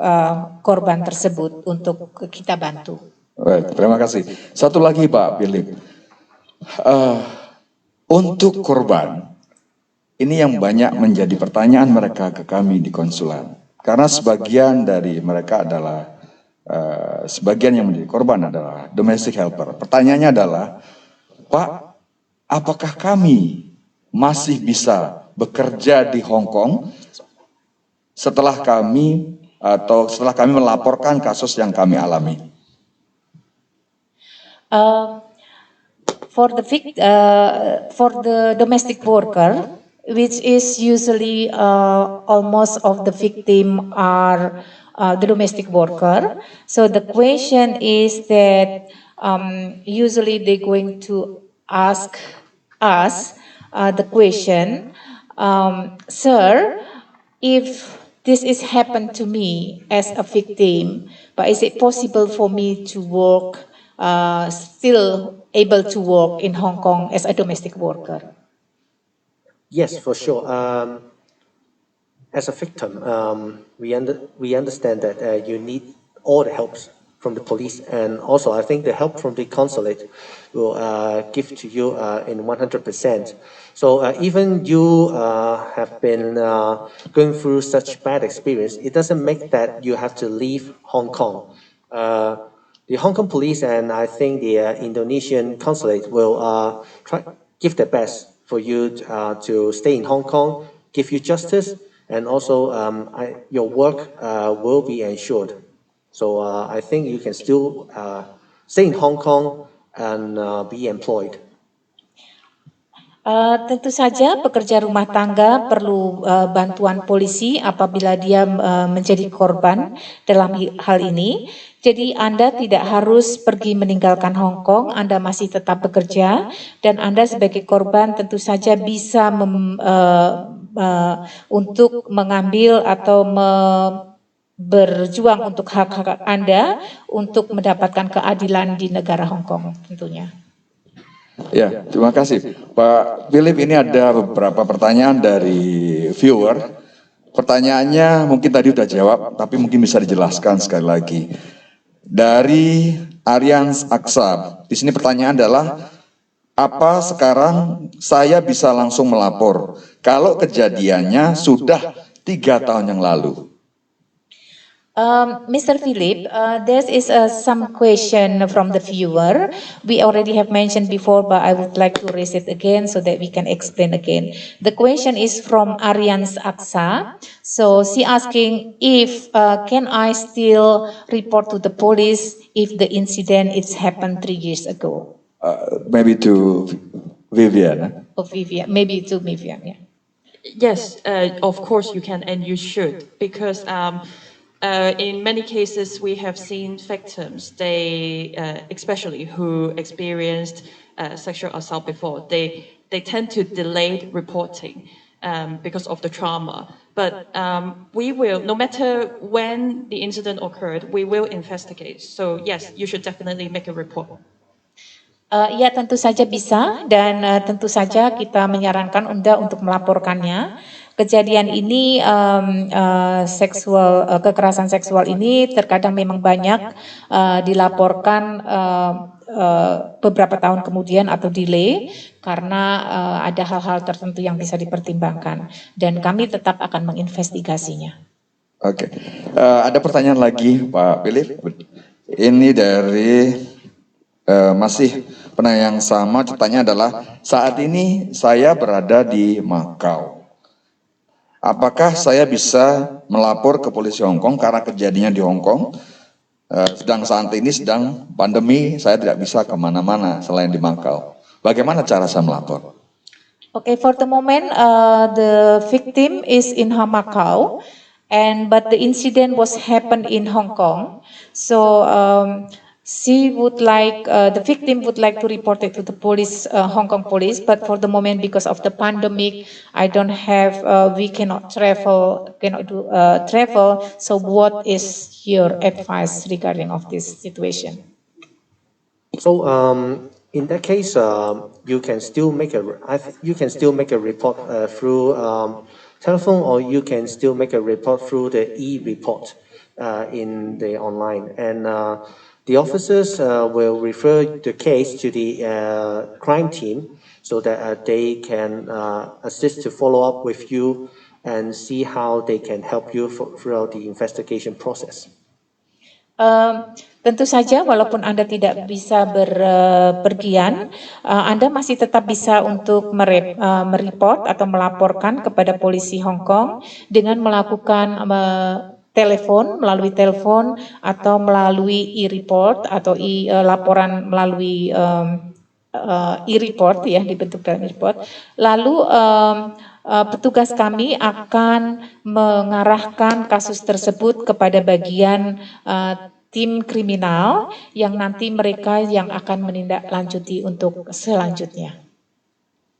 korban tersebut untuk kita bantu. Baik, terima kasih. Satu lagi Pak Philip, untuk korban, ini yang banyak menjadi pertanyaan mereka ke kami di konsulat. Karena sebagian dari mereka adalah, sebagian yang menjadi korban adalah domestic helper. Pertanyaannya adalah, Pak, apakah kami masih bisa bekerja di Hong Kong setelah kami melaporkan kasus yang kami alami? For the domestic worker, which is usually almost of the victim are the domestic worker. So the question is that usually they're going to ask us the question, sir, if this is happened to me as a victim, but is it possible for me to work, still able to work in Hong Kong as a domestic worker? Yes, for sure. As a victim, we understand that you need all the helps from the police, and also I think the help from the consulate will give to you in 100%. So even you have been going through such bad experience, it doesn't make that you have to leave Hong Kong. The Hong Kong police and I think the Indonesian consulate will give their best for you to stay in Hong Kong, give you justice, and also your work will be ensured. So I think you can still stay in Hong Kong and be employed. Tentu saja pekerja rumah tangga perlu bantuan polisi apabila dia menjadi korban dalam hal ini. Jadi Anda tidak harus pergi meninggalkan Hong Kong, Anda masih tetap bekerja, dan Anda sebagai korban tentu saja bisa untuk mengambil atau berjuang untuk hak-hak Anda untuk mendapatkan keadilan di negara Hong Kong tentunya. Ya, terima kasih. Pak Philip, ini ada beberapa pertanyaan dari viewer. Pertanyaannya mungkin tadi udah jawab, tapi mungkin bisa dijelaskan sekali lagi. Dari Aryans Aksa, di sini pertanyaan adalah, apa sekarang saya bisa langsung melapor kalau kejadiannya sudah 3 tahun yang lalu? Mr. Philip, there is some question from the viewer. We already have mentioned before, but I would like to raise it again so that we can explain again. The question is from Aryans Aksa. So she asking if can I still report to the police if the incident it's happened 3 years ago? Maybe to Vivian. Of Vivian, maybe to Vivian, yeah. Yes, of course you can and you should, because in many cases we have seen victims, they especially who experienced sexual assault before, they tend to delay reporting because of the trauma. But we will, no matter when the incident occurred, we will investigate. So yes, you should definitely make a report. Ya tentu saja bisa dan tentu saja kita menyarankan Anda untuk melaporkannya. Kejadian ini kekerasan seksual ini terkadang memang banyak dilaporkan beberapa tahun kemudian atau delay karena ada hal-hal tertentu yang bisa dipertimbangkan dan kami tetap akan menginvestigasinya. Oke, ada pertanyaan lagi Pak Philip. Ini dari masih penanya yang sama, ceritanya adalah saat ini saya berada di Makau. Apakah saya bisa melapor ke polisi Hong Kong karena kejadiannya di Hong Kong? Sedang saat ini sedang pandemi, saya tidak bisa kemana-mana selain di Makau. Bagaimana cara saya melapor? Okay, for the moment, the victim is in Macau, but the incident was happened in Hong Kong. So she would like, the victim would like to report it to the police, Hong Kong police, but for the moment, because of the pandemic, I don't have, we cannot travel, travel. So what is your advice regarding of this situation? So in that case, you can still make a report through telephone, or you can still make a report through the e-report in the online, and the officers will refer the case to the crime team so that they can assist to follow up with you and see how they can help you throughout the investigation process. Tentu saja walaupun Anda tidak bisa berpergian, Anda masih tetap bisa untuk mereport atau melaporkan kepada polisi Hong Kong dengan melakukan melalui telepon atau melalui e-report atau laporan melalui e-report ya, dibentuk dalam e-report. Lalu petugas kami akan mengarahkan kasus tersebut kepada bagian tim kriminal yang nanti mereka yang akan menindaklanjuti untuk selanjutnya.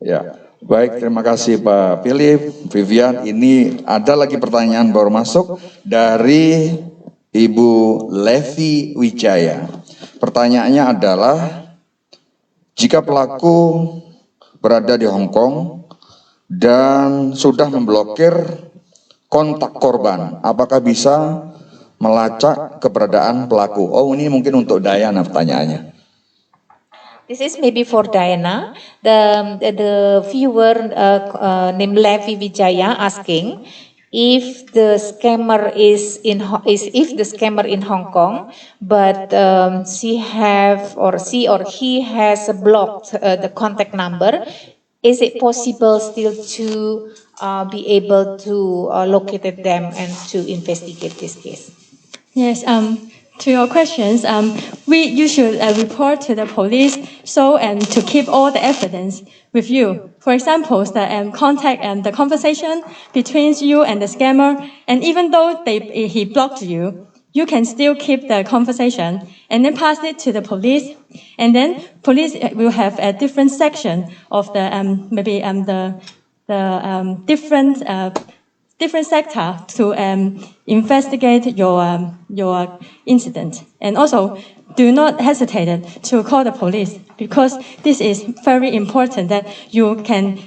Ya, baik, terima kasih Pak Philip, Vivian. Ini ada lagi pertanyaan baru masuk dari Ibu Levi Wijaya. Pertanyaannya adalah, jika pelaku berada di Hong Kong dan sudah memblokir kontak korban, apakah bisa melacak keberadaan pelaku? Oh, ini mungkin untuk Diana pertanyaannya. This is maybe for Diana. The viewer named Levi Wijaya asking if the scammer is in Hong Kong, but she or he has blocked the contact number. Is it possible still to be able to locate them and to investigate this case? Yes, to your questions, you should report to the police to keep all the evidence with you. For example, the contact and the conversation between you and the scammer, and even though he blocked you, you can still keep the conversation and then pass it to the police, and then police will have a different section of the different sector to investigate your incident. And also, do not hesitate to call the police, because this is very important that you can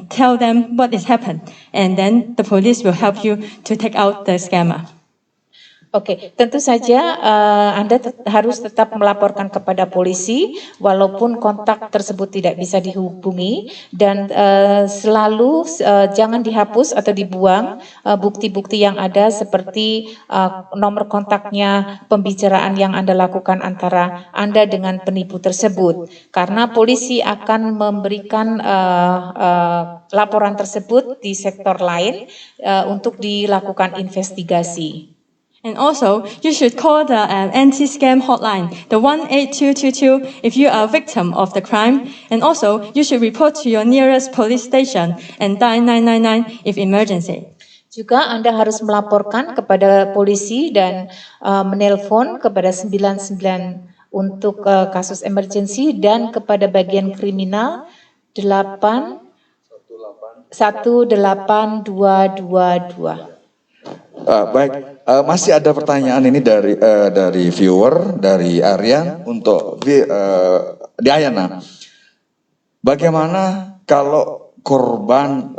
tell them what has happened, and then the police will help you to take out the scammer. Oke, tentu saja Anda harus tetap melaporkan kepada polisi walaupun kontak tersebut tidak bisa dihubungi dan selalu jangan dihapus atau dibuang bukti-bukti yang ada seperti nomor kontaknya, pembicaraan yang Anda lakukan antara Anda dengan penipu tersebut. Karena polisi akan memberikan laporan tersebut di sektor lain untuk dilakukan investigasi. And also, you should call the anti-scam hotline, the 18222, if you are a victim of the crime. And also, you should report to your nearest police station and dial 999 if emergency. Juga Anda harus melaporkan kepada polisi dan menelpon kepada 99 untuk kasus emergency dan kepada bagian kriminal 18222. Baik, masih ada pertanyaan ini dari viewer, dari Aryan untuk Diana. Bagaimana kalau korban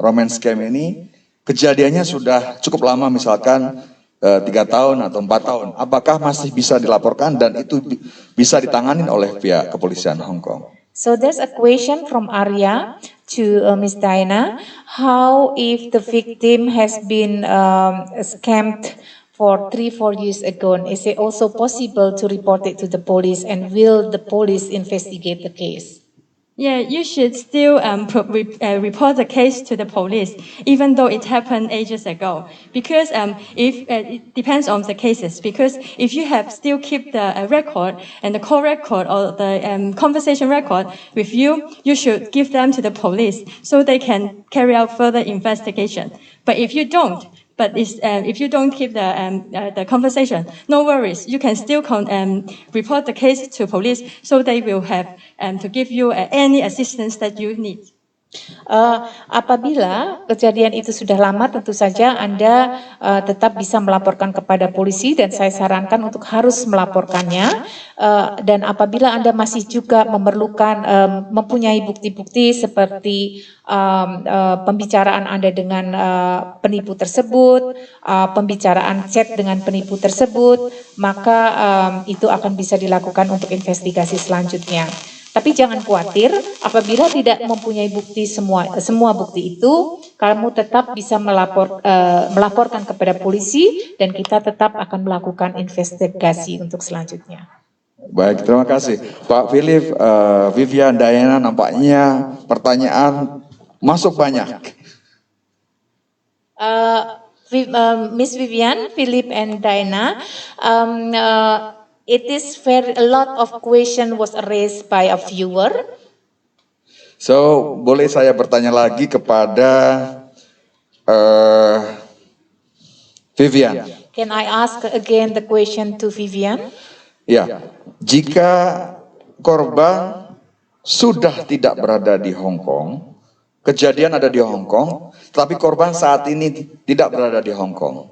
romance scam ini kejadiannya sudah cukup lama, misalkan 3 tahun atau 4 tahun, apakah masih bisa dilaporkan dan itu bisa ditangani oleh pihak kepolisian Hong Kong? So there's a question from Arya to Ms. Diana. How if the victim has been scammed for 3-4 years ago? Is it also possible to report it to the police, and will the police investigate the case? Yeah, you should still report the case to the police, even though it happened ages ago. Because if it depends on the cases. Because if you have still keep the record and the call record or the conversation record with you, you should give them to the police so they can carry out further investigation. But if you don't, if you don't keep the conversation, no worries. You can still report the case to police, so they will have to give you any assistance that you need. Apabila kejadian itu sudah lama, tentu saja Anda tetap bisa melaporkan kepada polisi dan saya sarankan untuk harus melaporkannya. Dan apabila Anda masih juga memerlukan mempunyai bukti-bukti seperti pembicaraan Anda dengan penipu tersebut, pembicaraan chat dengan penipu tersebut, maka itu akan bisa dilakukan untuk investigasi selanjutnya. Tapi jangan khawatir, apabila tidak mempunyai bukti semua bukti itu, kamu tetap bisa melaporkan kepada polisi dan kita tetap akan melakukan investigasi untuk selanjutnya. Baik, terima kasih. Pak Philip, Vivian, Diana, nampaknya pertanyaan masuk banyak. Miss Vivian, Philip, and Diana, it is a lot of question was raised by a viewer. So, boleh saya bertanya lagi kepada Vivian? Can I ask again the question to Vivian? Ya, jika korban sudah tidak berada di Hong Kong, kejadian ada di Hong Kong, tapi korban saat ini tidak berada di Hong Kong,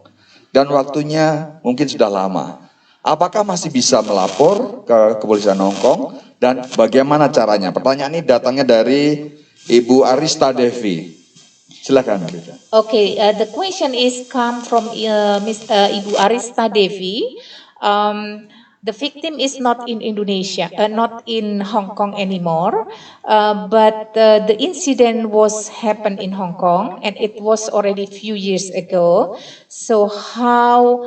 dan waktunya mungkin sudah lama. Apakah masih bisa melapor ke kepolisian Hong Kong dan bagaimana caranya? Pertanyaan ini datangnya dari Ibu Arista Devi. Silakan. Okay, the question is come from Ibu Arista Devi. The victim is not in Indonesia, not in Hong Kong anymore, but the incident was happened in Hong Kong and it was already few years ago. So how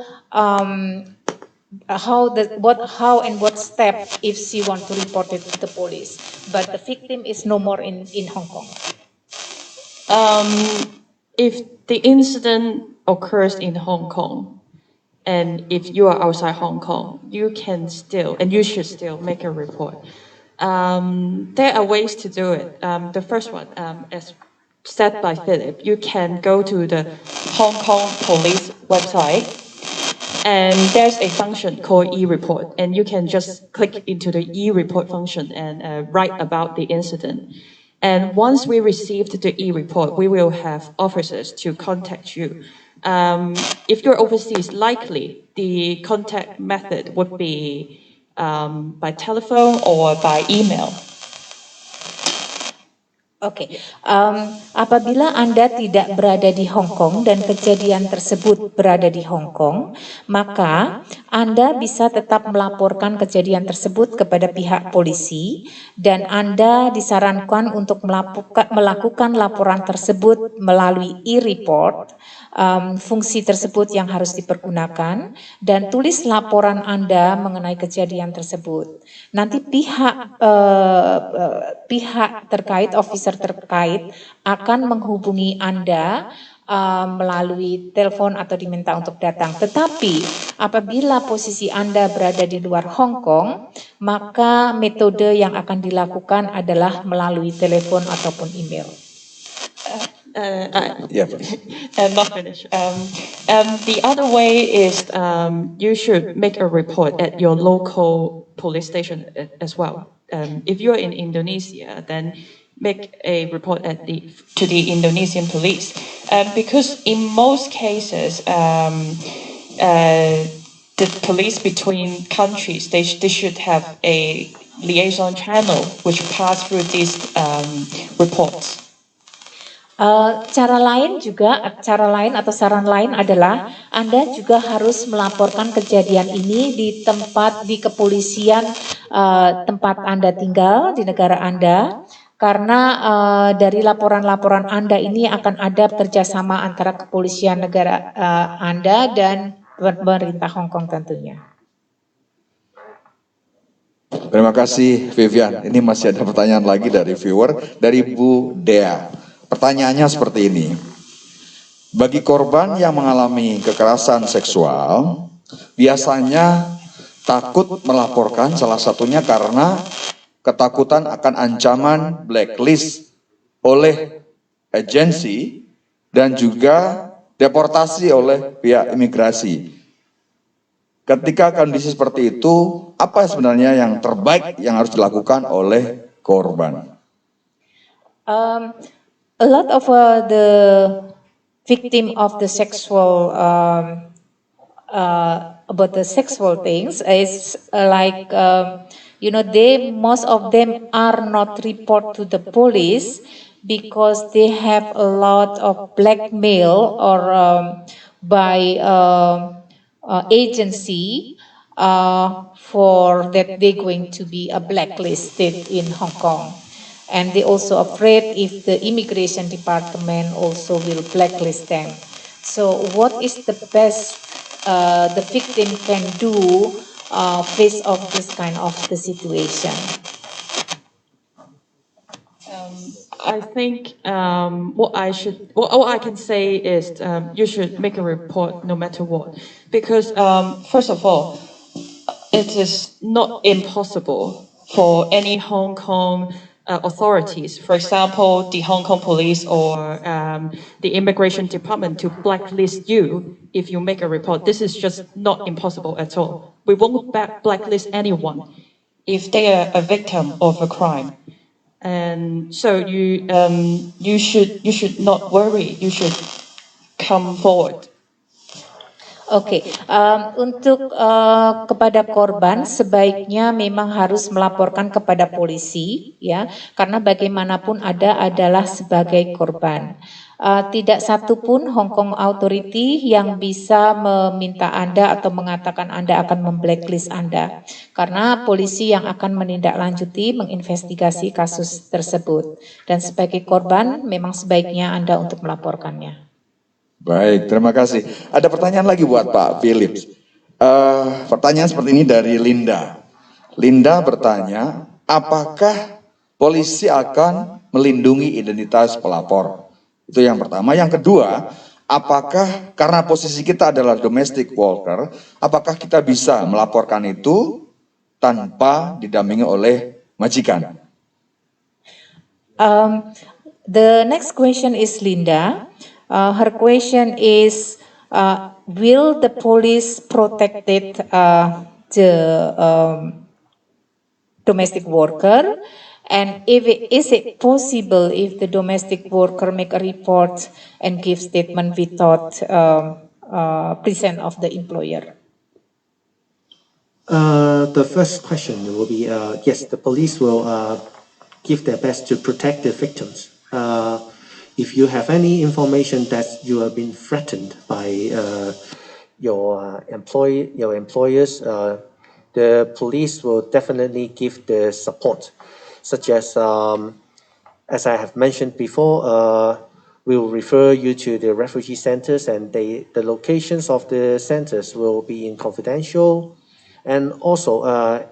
and what step if she want to report it to the police, but the victim is no more in Hong Kong? If the incident occurs in Hong Kong, and if you are outside Hong Kong, you can still, and you should still make a report. There are ways to do it. The first one, as said by Philip, you can go to the Hong Kong police website, and there's a function called e-report, and you can just click into the e-report function and write about the incident. And once we received the e-report, we will have officers to contact you. If you're overseas, likely the contact method would be by telephone or by email. Oke, apabila Anda tidak berada di Hong Kong dan kejadian tersebut berada di Hong Kong, maka Anda bisa tetap melaporkan kejadian tersebut kepada pihak polisi dan Anda disarankan untuk melakukan laporan tersebut melalui e-report. Fungsi tersebut yang harus dipergunakan dan tulis laporan Anda mengenai kejadian tersebut. Nanti pihak terkait, officer terkait akan menghubungi Anda melalui telepon atau diminta untuk datang. Tetapi apabila posisi Anda berada di luar Hong Kong, maka metode yang akan dilakukan adalah melalui telepon ataupun email. Ya, Not finished. The other way is you should make a report at your local police station as well. If you're in Indonesia, then make a report to the Indonesian police. Because in most cases, the police between countries, they should have a liaison channel which pass through these reports. Cara lain atau saran lain adalah Anda juga harus melaporkan kejadian ini di kepolisian tempat Anda tinggal di negara Anda, karena dari laporan-laporan Anda ini akan ada kerjasama antara kepolisian negara Anda dan pemerintah Hong Kong tentunya. Terima kasih Vivian. Ini masih ada pertanyaan lagi dari viewer, dari Bu Dea. Pertanyaannya seperti ini. Bagi korban yang mengalami kekerasan seksual, biasanya takut melaporkan, salah satunya karena ketakutan akan ancaman blacklist oleh agensi dan juga deportasi oleh pihak imigrasi. Ketika kondisi seperti itu, apa sebenarnya yang terbaik yang harus dilakukan oleh korban? A lot of the victim of the sexual about the sexual things is most of them are not report to the police because they have a lot of blackmail or by agency for that they're going to be blacklisted in Hong Kong. And they also afraid if the immigration department also will blacklist them. So what is the best the victim can do face of this kind of the situation? I think what I can say is you should make a report no matter what, because first of all, it is not impossible for any Hong Kong authorities, for example, the Hong Kong police or the immigration department, to blacklist you if you make a report. This is just not impossible at all. We won't blacklist anyone if they are a victim of a crime. And so you should not worry. You should come forward. Oke, untuk kepada korban sebaiknya memang harus melaporkan kepada polisi, ya, karena bagaimanapun adalah sebagai korban. Tidak satu pun Hong Kong Authority yang bisa meminta Anda atau mengatakan Anda akan memblacklist Anda, karena polisi yang akan menindaklanjuti, menginvestigasi kasus tersebut. Dan sebagai korban memang sebaiknya Anda untuk melaporkannya. Baik, terima kasih. Ada pertanyaan lagi buat Pak Philips. Pertanyaan seperti ini dari Linda. Linda bertanya, apakah polisi akan melindungi identitas pelapor? Itu yang pertama. Yang kedua, apakah karena posisi kita adalah domestic worker, apakah kita bisa melaporkan itu tanpa didampingi oleh majikan? The next question is Linda. Her question is, will the police protected the domestic worker? And is it possible if the domestic worker make a report and give statement without presence of the employer? The first question will be, yes, the police will give their best to protect the victims. If you have any information that you have been threatened by your employers, the police will definitely give the support, such as I have mentioned before, we will refer you to the refugee centers, and the locations of the centers will be in confidential. And also,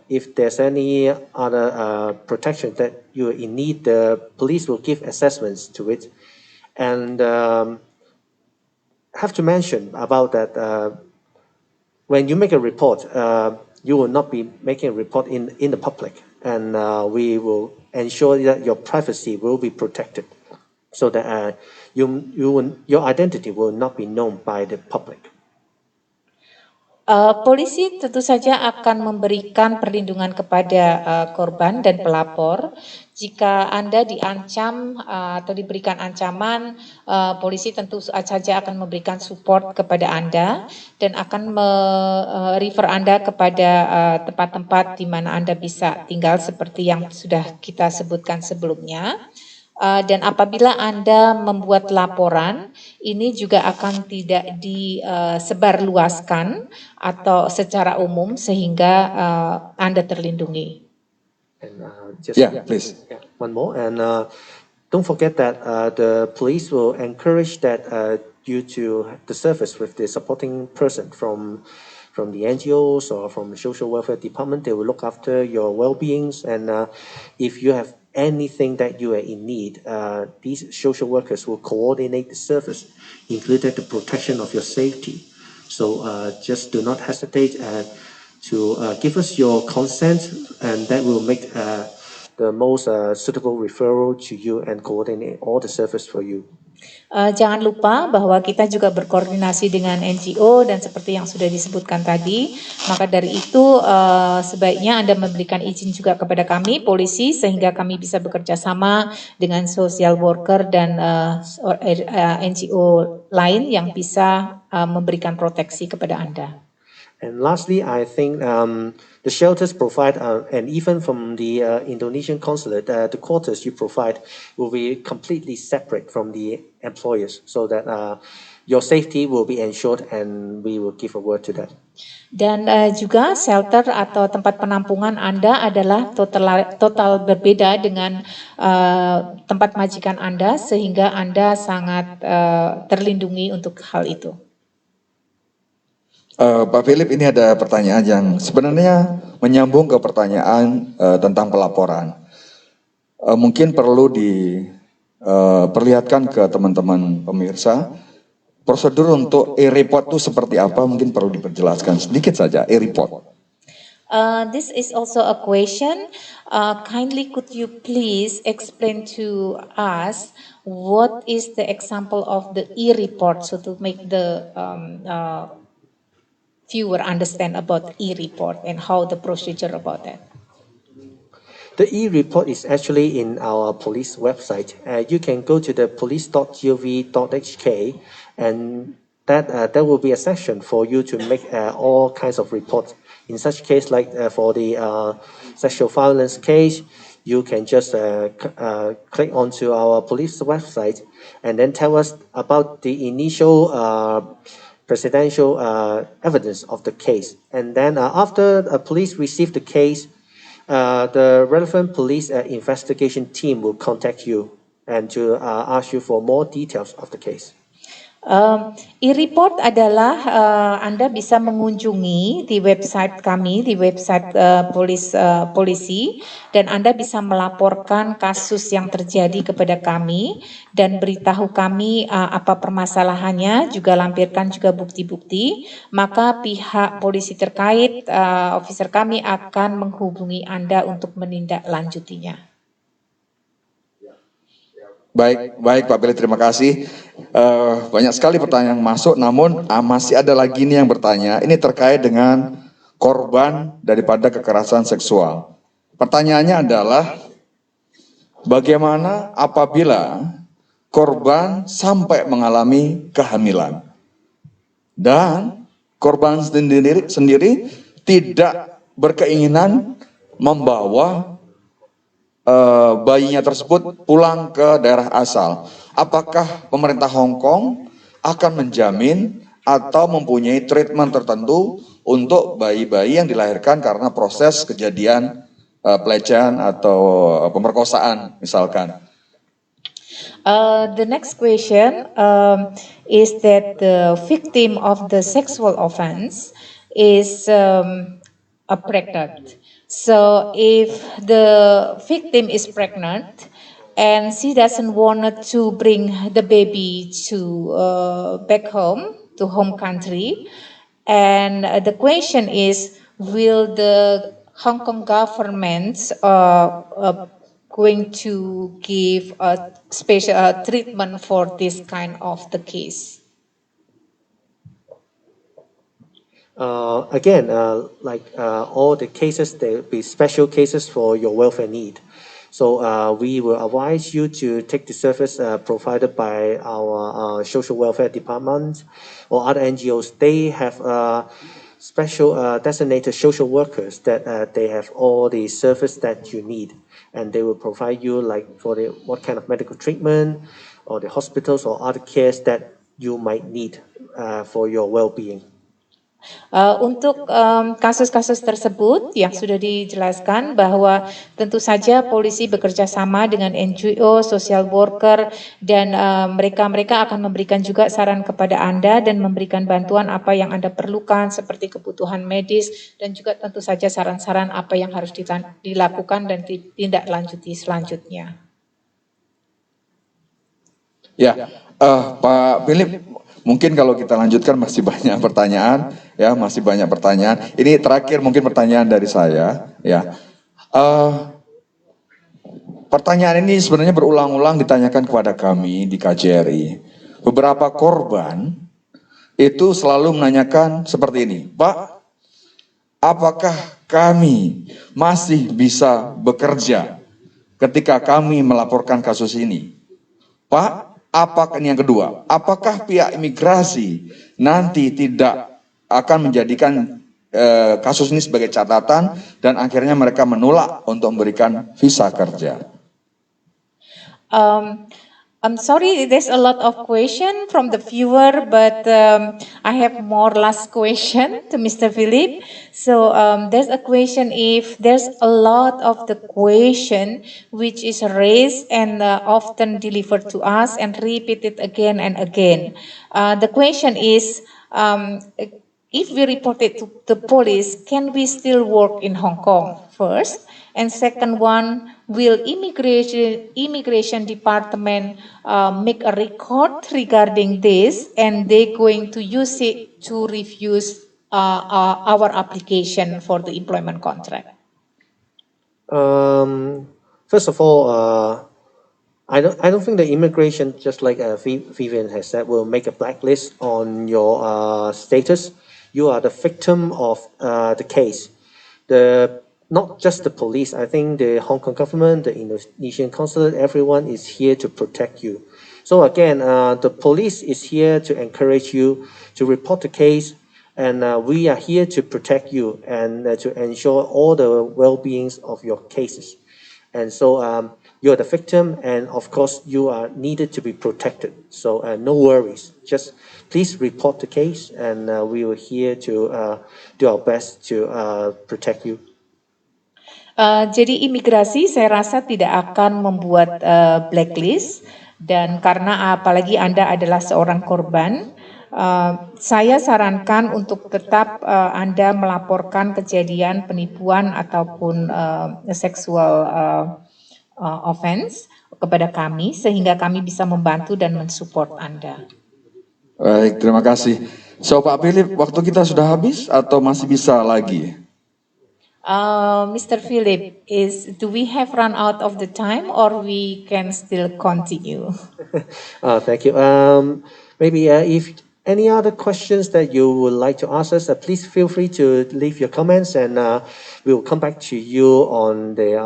if there's any other protection that you are in need, the police will give assessments to it. And have to mention about that when you make a report, you will not be making a report in the public, and we will ensure that your privacy will be protected, so that your identity will not be known by the public. Polisi tentu saja akan memberikan perlindungan kepada korban dan pelapor. Jika Anda diancam atau diberikan ancaman, polisi tentu saja akan memberikan support kepada Anda dan akan refer Anda kepada tempat-tempat di mana Anda bisa tinggal seperti yang sudah kita sebutkan sebelumnya. Dan apabila Anda membuat laporan, ini juga akan tidak disebarluaskan atau secara umum sehingga Anda terlindungi. And, please. One more, and don't forget that the police will encourage that you to the service with the supporting person from the NGOs or from the social welfare department. They will look after your well-beings, and if you have anything that you are in need, these social workers will coordinate the service, including the protection of your safety. So just do not hesitate to give us your consent, and that will make the most suitable referral to you and coordinate all the service for you. Jangan lupa bahwa kita juga berkoordinasi dengan NGO dan seperti yang sudah disebutkan tadi, maka dari itu sebaiknya Anda memberikan izin juga kepada kami, polisi, sehingga kami bisa bekerja sama dengan social worker dan NGO lain yang bisa memberikan proteksi kepada Anda. And lastly, I think the shelters provide, and even from the Indonesian consulate, the quarters you provide will be completely separate from the employers, so that your safety will be ensured, and we will give a word to that. Dan juga shelter atau tempat penampungan Anda adalah total berbeda dengan tempat majikan Anda, sehingga Anda sangat terlindungi untuk hal itu. Pak Philip, ini ada pertanyaan yang sebenarnya menyambung ke pertanyaan tentang pelaporan. Mungkin perlu diperlihatkan ke teman-teman pemirsa, prosedur untuk e-report itu seperti apa, mungkin perlu diperjelaskan sedikit saja, e-report. This is also a question. Kindly could you please explain to us what is the example of the e-report, so to make the viewer understand about e-report and how the procedure about that. The e-report is actually in our police website. You can go to the police.gov.hk, and that will be a section for you to make all kinds of reports. In such case, like for the sexual violence case, you can just click onto our police website and then tell us about the initial presidential evidence of the case. And then after police receive the case, the relevant police investigation team will contact you and to ask you for more details of the case. E-report adalah Anda bisa mengunjungi di website kami, di website polisi, dan Anda bisa melaporkan kasus yang terjadi kepada kami dan beritahu kami apa permasalahannya, juga lampirkan juga bukti-bukti. Maka pihak polisi terkait, officer kami akan menghubungi Anda untuk menindaklanjutinya. Baik Pak Philip, terima kasih. Banyak sekali pertanyaan yang masuk, namun masih ada lagi nih yang bertanya. Ini terkait dengan korban daripada kekerasan seksual. Pertanyaannya adalah, bagaimana apabila korban sampai mengalami kehamilan dan korban sendiri tidak berkeinginan membawa bayinya tersebut pulang ke daerah asal. Apakah pemerintah Hong Kong akan menjamin atau mempunyai treatment tertentu untuk bayi-bayi yang dilahirkan karena proses kejadian pelecehan atau pemerkosaan misalkan? The next question is that the victim of the sexual offense is pregnant. So if the victim is pregnant and she doesn't want to bring the baby to back home, to home country, and the question is, will the Hong Kong government going to give a special treatment for this kind of the case? Again, all the cases, there will be special cases for your welfare need. So we will advise you to take the service provided by our social welfare department or other NGOs. They have special designated social workers that they have all the service that you need, and they will provide you like for the what kind of medical treatment or the hospitals or other cares that you might need for your well-being. Untuk kasus-kasus tersebut yang sudah dijelaskan bahwa tentu saja polisi bekerja sama dengan NGO, social worker, dan mereka akan memberikan juga saran kepada Anda dan memberikan bantuan apa yang Anda perlukan seperti kebutuhan medis dan juga tentu saja saran-saran apa yang harus dilakukan dan ditindaklanjuti selanjutnya. Ya, Pak Philip, mungkin kalau kita lanjutkan masih banyak pertanyaan, ya masih banyak pertanyaan. Ini terakhir mungkin pertanyaan dari saya, ya. Pertanyaan ini sebenarnya berulang-ulang ditanyakan kepada kami di KJRI. Beberapa korban itu selalu menanyakan seperti ini, Pak, apakah kami masih bisa bekerja ketika kami melaporkan kasus ini? Pak, apakah ini yang kedua? Apakah pihak imigrasi nanti tidak akan menjadikan kasus ini sebagai catatan dan akhirnya mereka menolak untuk memberikan visa kerja? I'm sorry, there's a lot of question from the viewer, but I have more last question to Mr. Philip. So there's a question if there's a lot of the question which is raised and often delivered to us and repeated again and again. The question is, if we report it to the police, can we still work in Hong Kong first? And second one, will immigration department make a record regarding this, and they going to use it to refuse our application for the employment contract? First of all, I don't think the immigration, just like Vivian has said, will make a blacklist on your status. You are the victim of the case. Not just the police, I think the Hong Kong government, the Indonesian consulate, everyone is here to protect you. So again, the police is here to encourage you to report the case, and we are here to protect you and to ensure all the well-beings of your cases. And so you're the victim, and of course you are needed to be protected. So no worries, just please report the case, and we are here to do our best to protect you. Jadi imigrasi saya rasa tidak akan membuat blacklist, dan karena apalagi Anda adalah seorang korban, saya sarankan untuk tetap Anda melaporkan kejadian penipuan ataupun sexual offense kepada kami sehingga kami bisa membantu dan mensupport Anda. Baik, terima kasih. So Pak Philip, waktu kita sudah habis atau masih bisa lagi? Mr. Philip, do we have run out of the time or we can still continue? Thank you. Maybe if any other questions that you would like to ask us, please feel free to leave your comments, and we will come back to you on the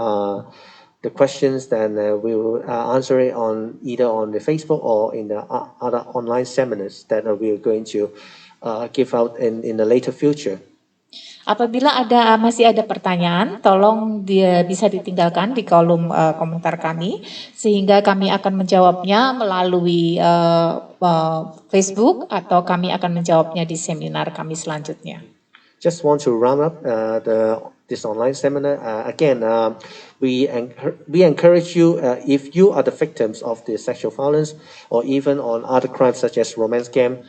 questions. Then we will answer it on either on the Facebook or in the other online seminars that we are going to give out in the later future. Apabila masih ada pertanyaan, tolong bisa ditinggalkan di kolom komentar kami, sehingga kami akan menjawabnya melalui Facebook atau kami akan menjawabnya di seminar kami selanjutnya. Just want to round up this online seminar. Again, we encourage you, if you are the victims of the sexual violence or even on other crimes such as romance scam,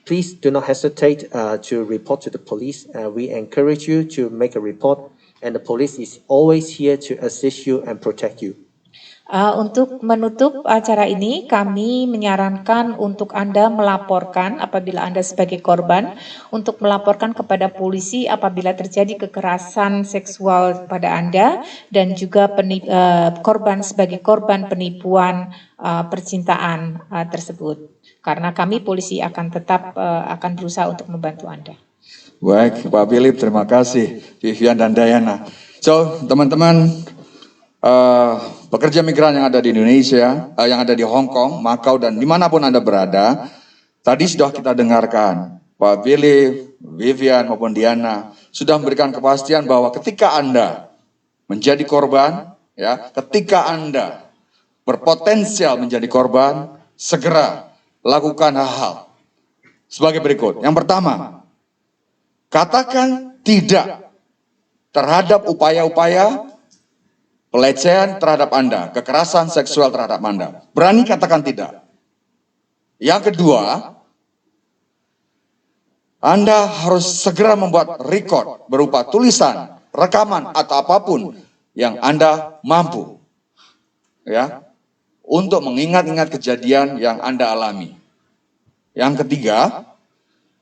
please do not hesitate to report to the police. We encourage you to make a report, and the police is always here to assist you and protect you. Untuk menutup acara ini, kami menyarankan untuk Anda melaporkan apabila Anda sebagai korban, untuk melaporkan kepada polisi apabila terjadi kekerasan seksual pada Anda, dan juga korban sebagai korban penipuan percintaan tersebut. Karena kami polisi akan tetap akan berusaha untuk membantu Anda. Baik, Pak Philip, terima kasih, Vivian dan Diana. So, teman-teman, pekerja migran yang ada di Indonesia, yang ada di Hong Kong, Macau, dan dimanapun Anda berada, tadi sudah kita dengarkan, Pak Philip, Vivian, maupun Diana, sudah memberikan kepastian bahwa ketika Anda menjadi korban, ya, ketika Anda berpotensial menjadi korban, segera lakukan hal-hal sebagai berikut. Yang pertama, katakan tidak terhadap upaya-upaya pelecehan terhadap Anda, kekerasan seksual terhadap Anda. Berani katakan tidak. Yang kedua, Anda harus segera membuat record berupa tulisan, rekaman, atau apapun yang Anda mampu, ya, untuk mengingat-ingat kejadian yang Anda alami. Yang ketiga,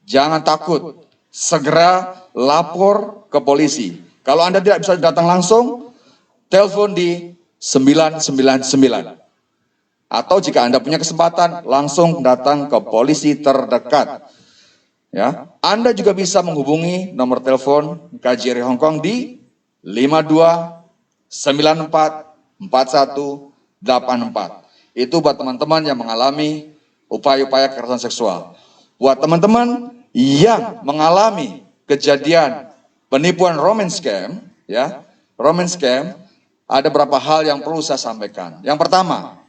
jangan takut, segera lapor ke polisi. Kalau Anda tidak bisa datang langsung, telepon di 999. Atau jika Anda punya kesempatan, langsung datang ke polisi terdekat. Ya, Anda juga bisa menghubungi nomor telepon KJRI Hong Kong di 52944184. Itu buat teman-teman yang mengalami upaya-upaya kekerasan seksual. Buat teman-teman yang mengalami kejadian penipuan romance scam, ya, romance scam, ada beberapa hal yang perlu saya sampaikan. Yang pertama,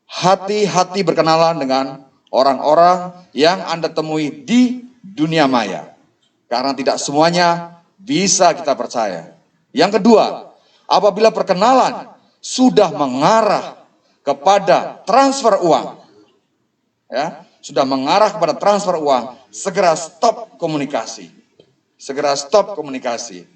hati-hati berkenalan dengan orang-orang yang Anda temui di dunia maya. Karena tidak semuanya bisa kita percaya. Yang kedua, apabila perkenalan sudah mengarah kepada transfer uang, ya, sudah mengarah kepada transfer uang, segera stop komunikasi. Segera stop komunikasi.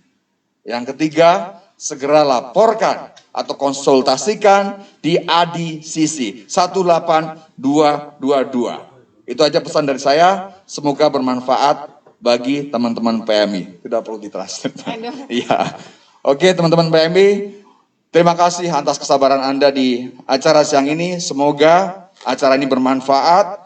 Yang ketiga, segera laporkan atau konsultasikan di ADCC 18222. Itu aja pesan dari saya, semoga bermanfaat bagi teman-teman PMI. Tidak perlu ditranslate. Iya. Oke, teman-teman PMI, terima kasih atas kesabaran Anda di acara siang ini. Semoga acara ini bermanfaat.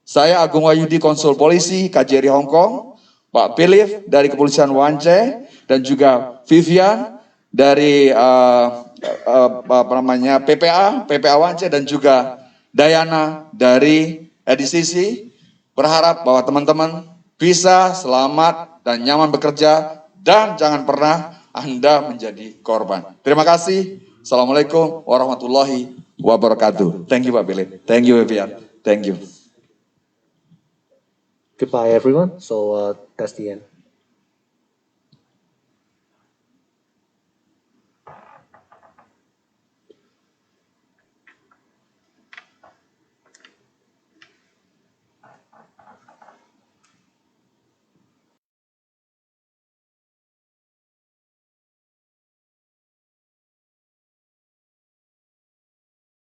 Saya Agung Wahyudi, Konsul Polisi KJRI Hong Kong, Pak Philip dari Kepolisian Wance, dan juga Vivian dari PPA Wance, dan juga Diana dari ADCC, berharap bahwa teman-teman bisa selamat dan nyaman bekerja dan jangan pernah Anda menjadi korban. Terima kasih. Assalamualaikum warahmatullahi wabarakatuh. Thank you, Pak Philip. Thank you, Vivian. Thank you. Goodbye, everyone. So that's the end.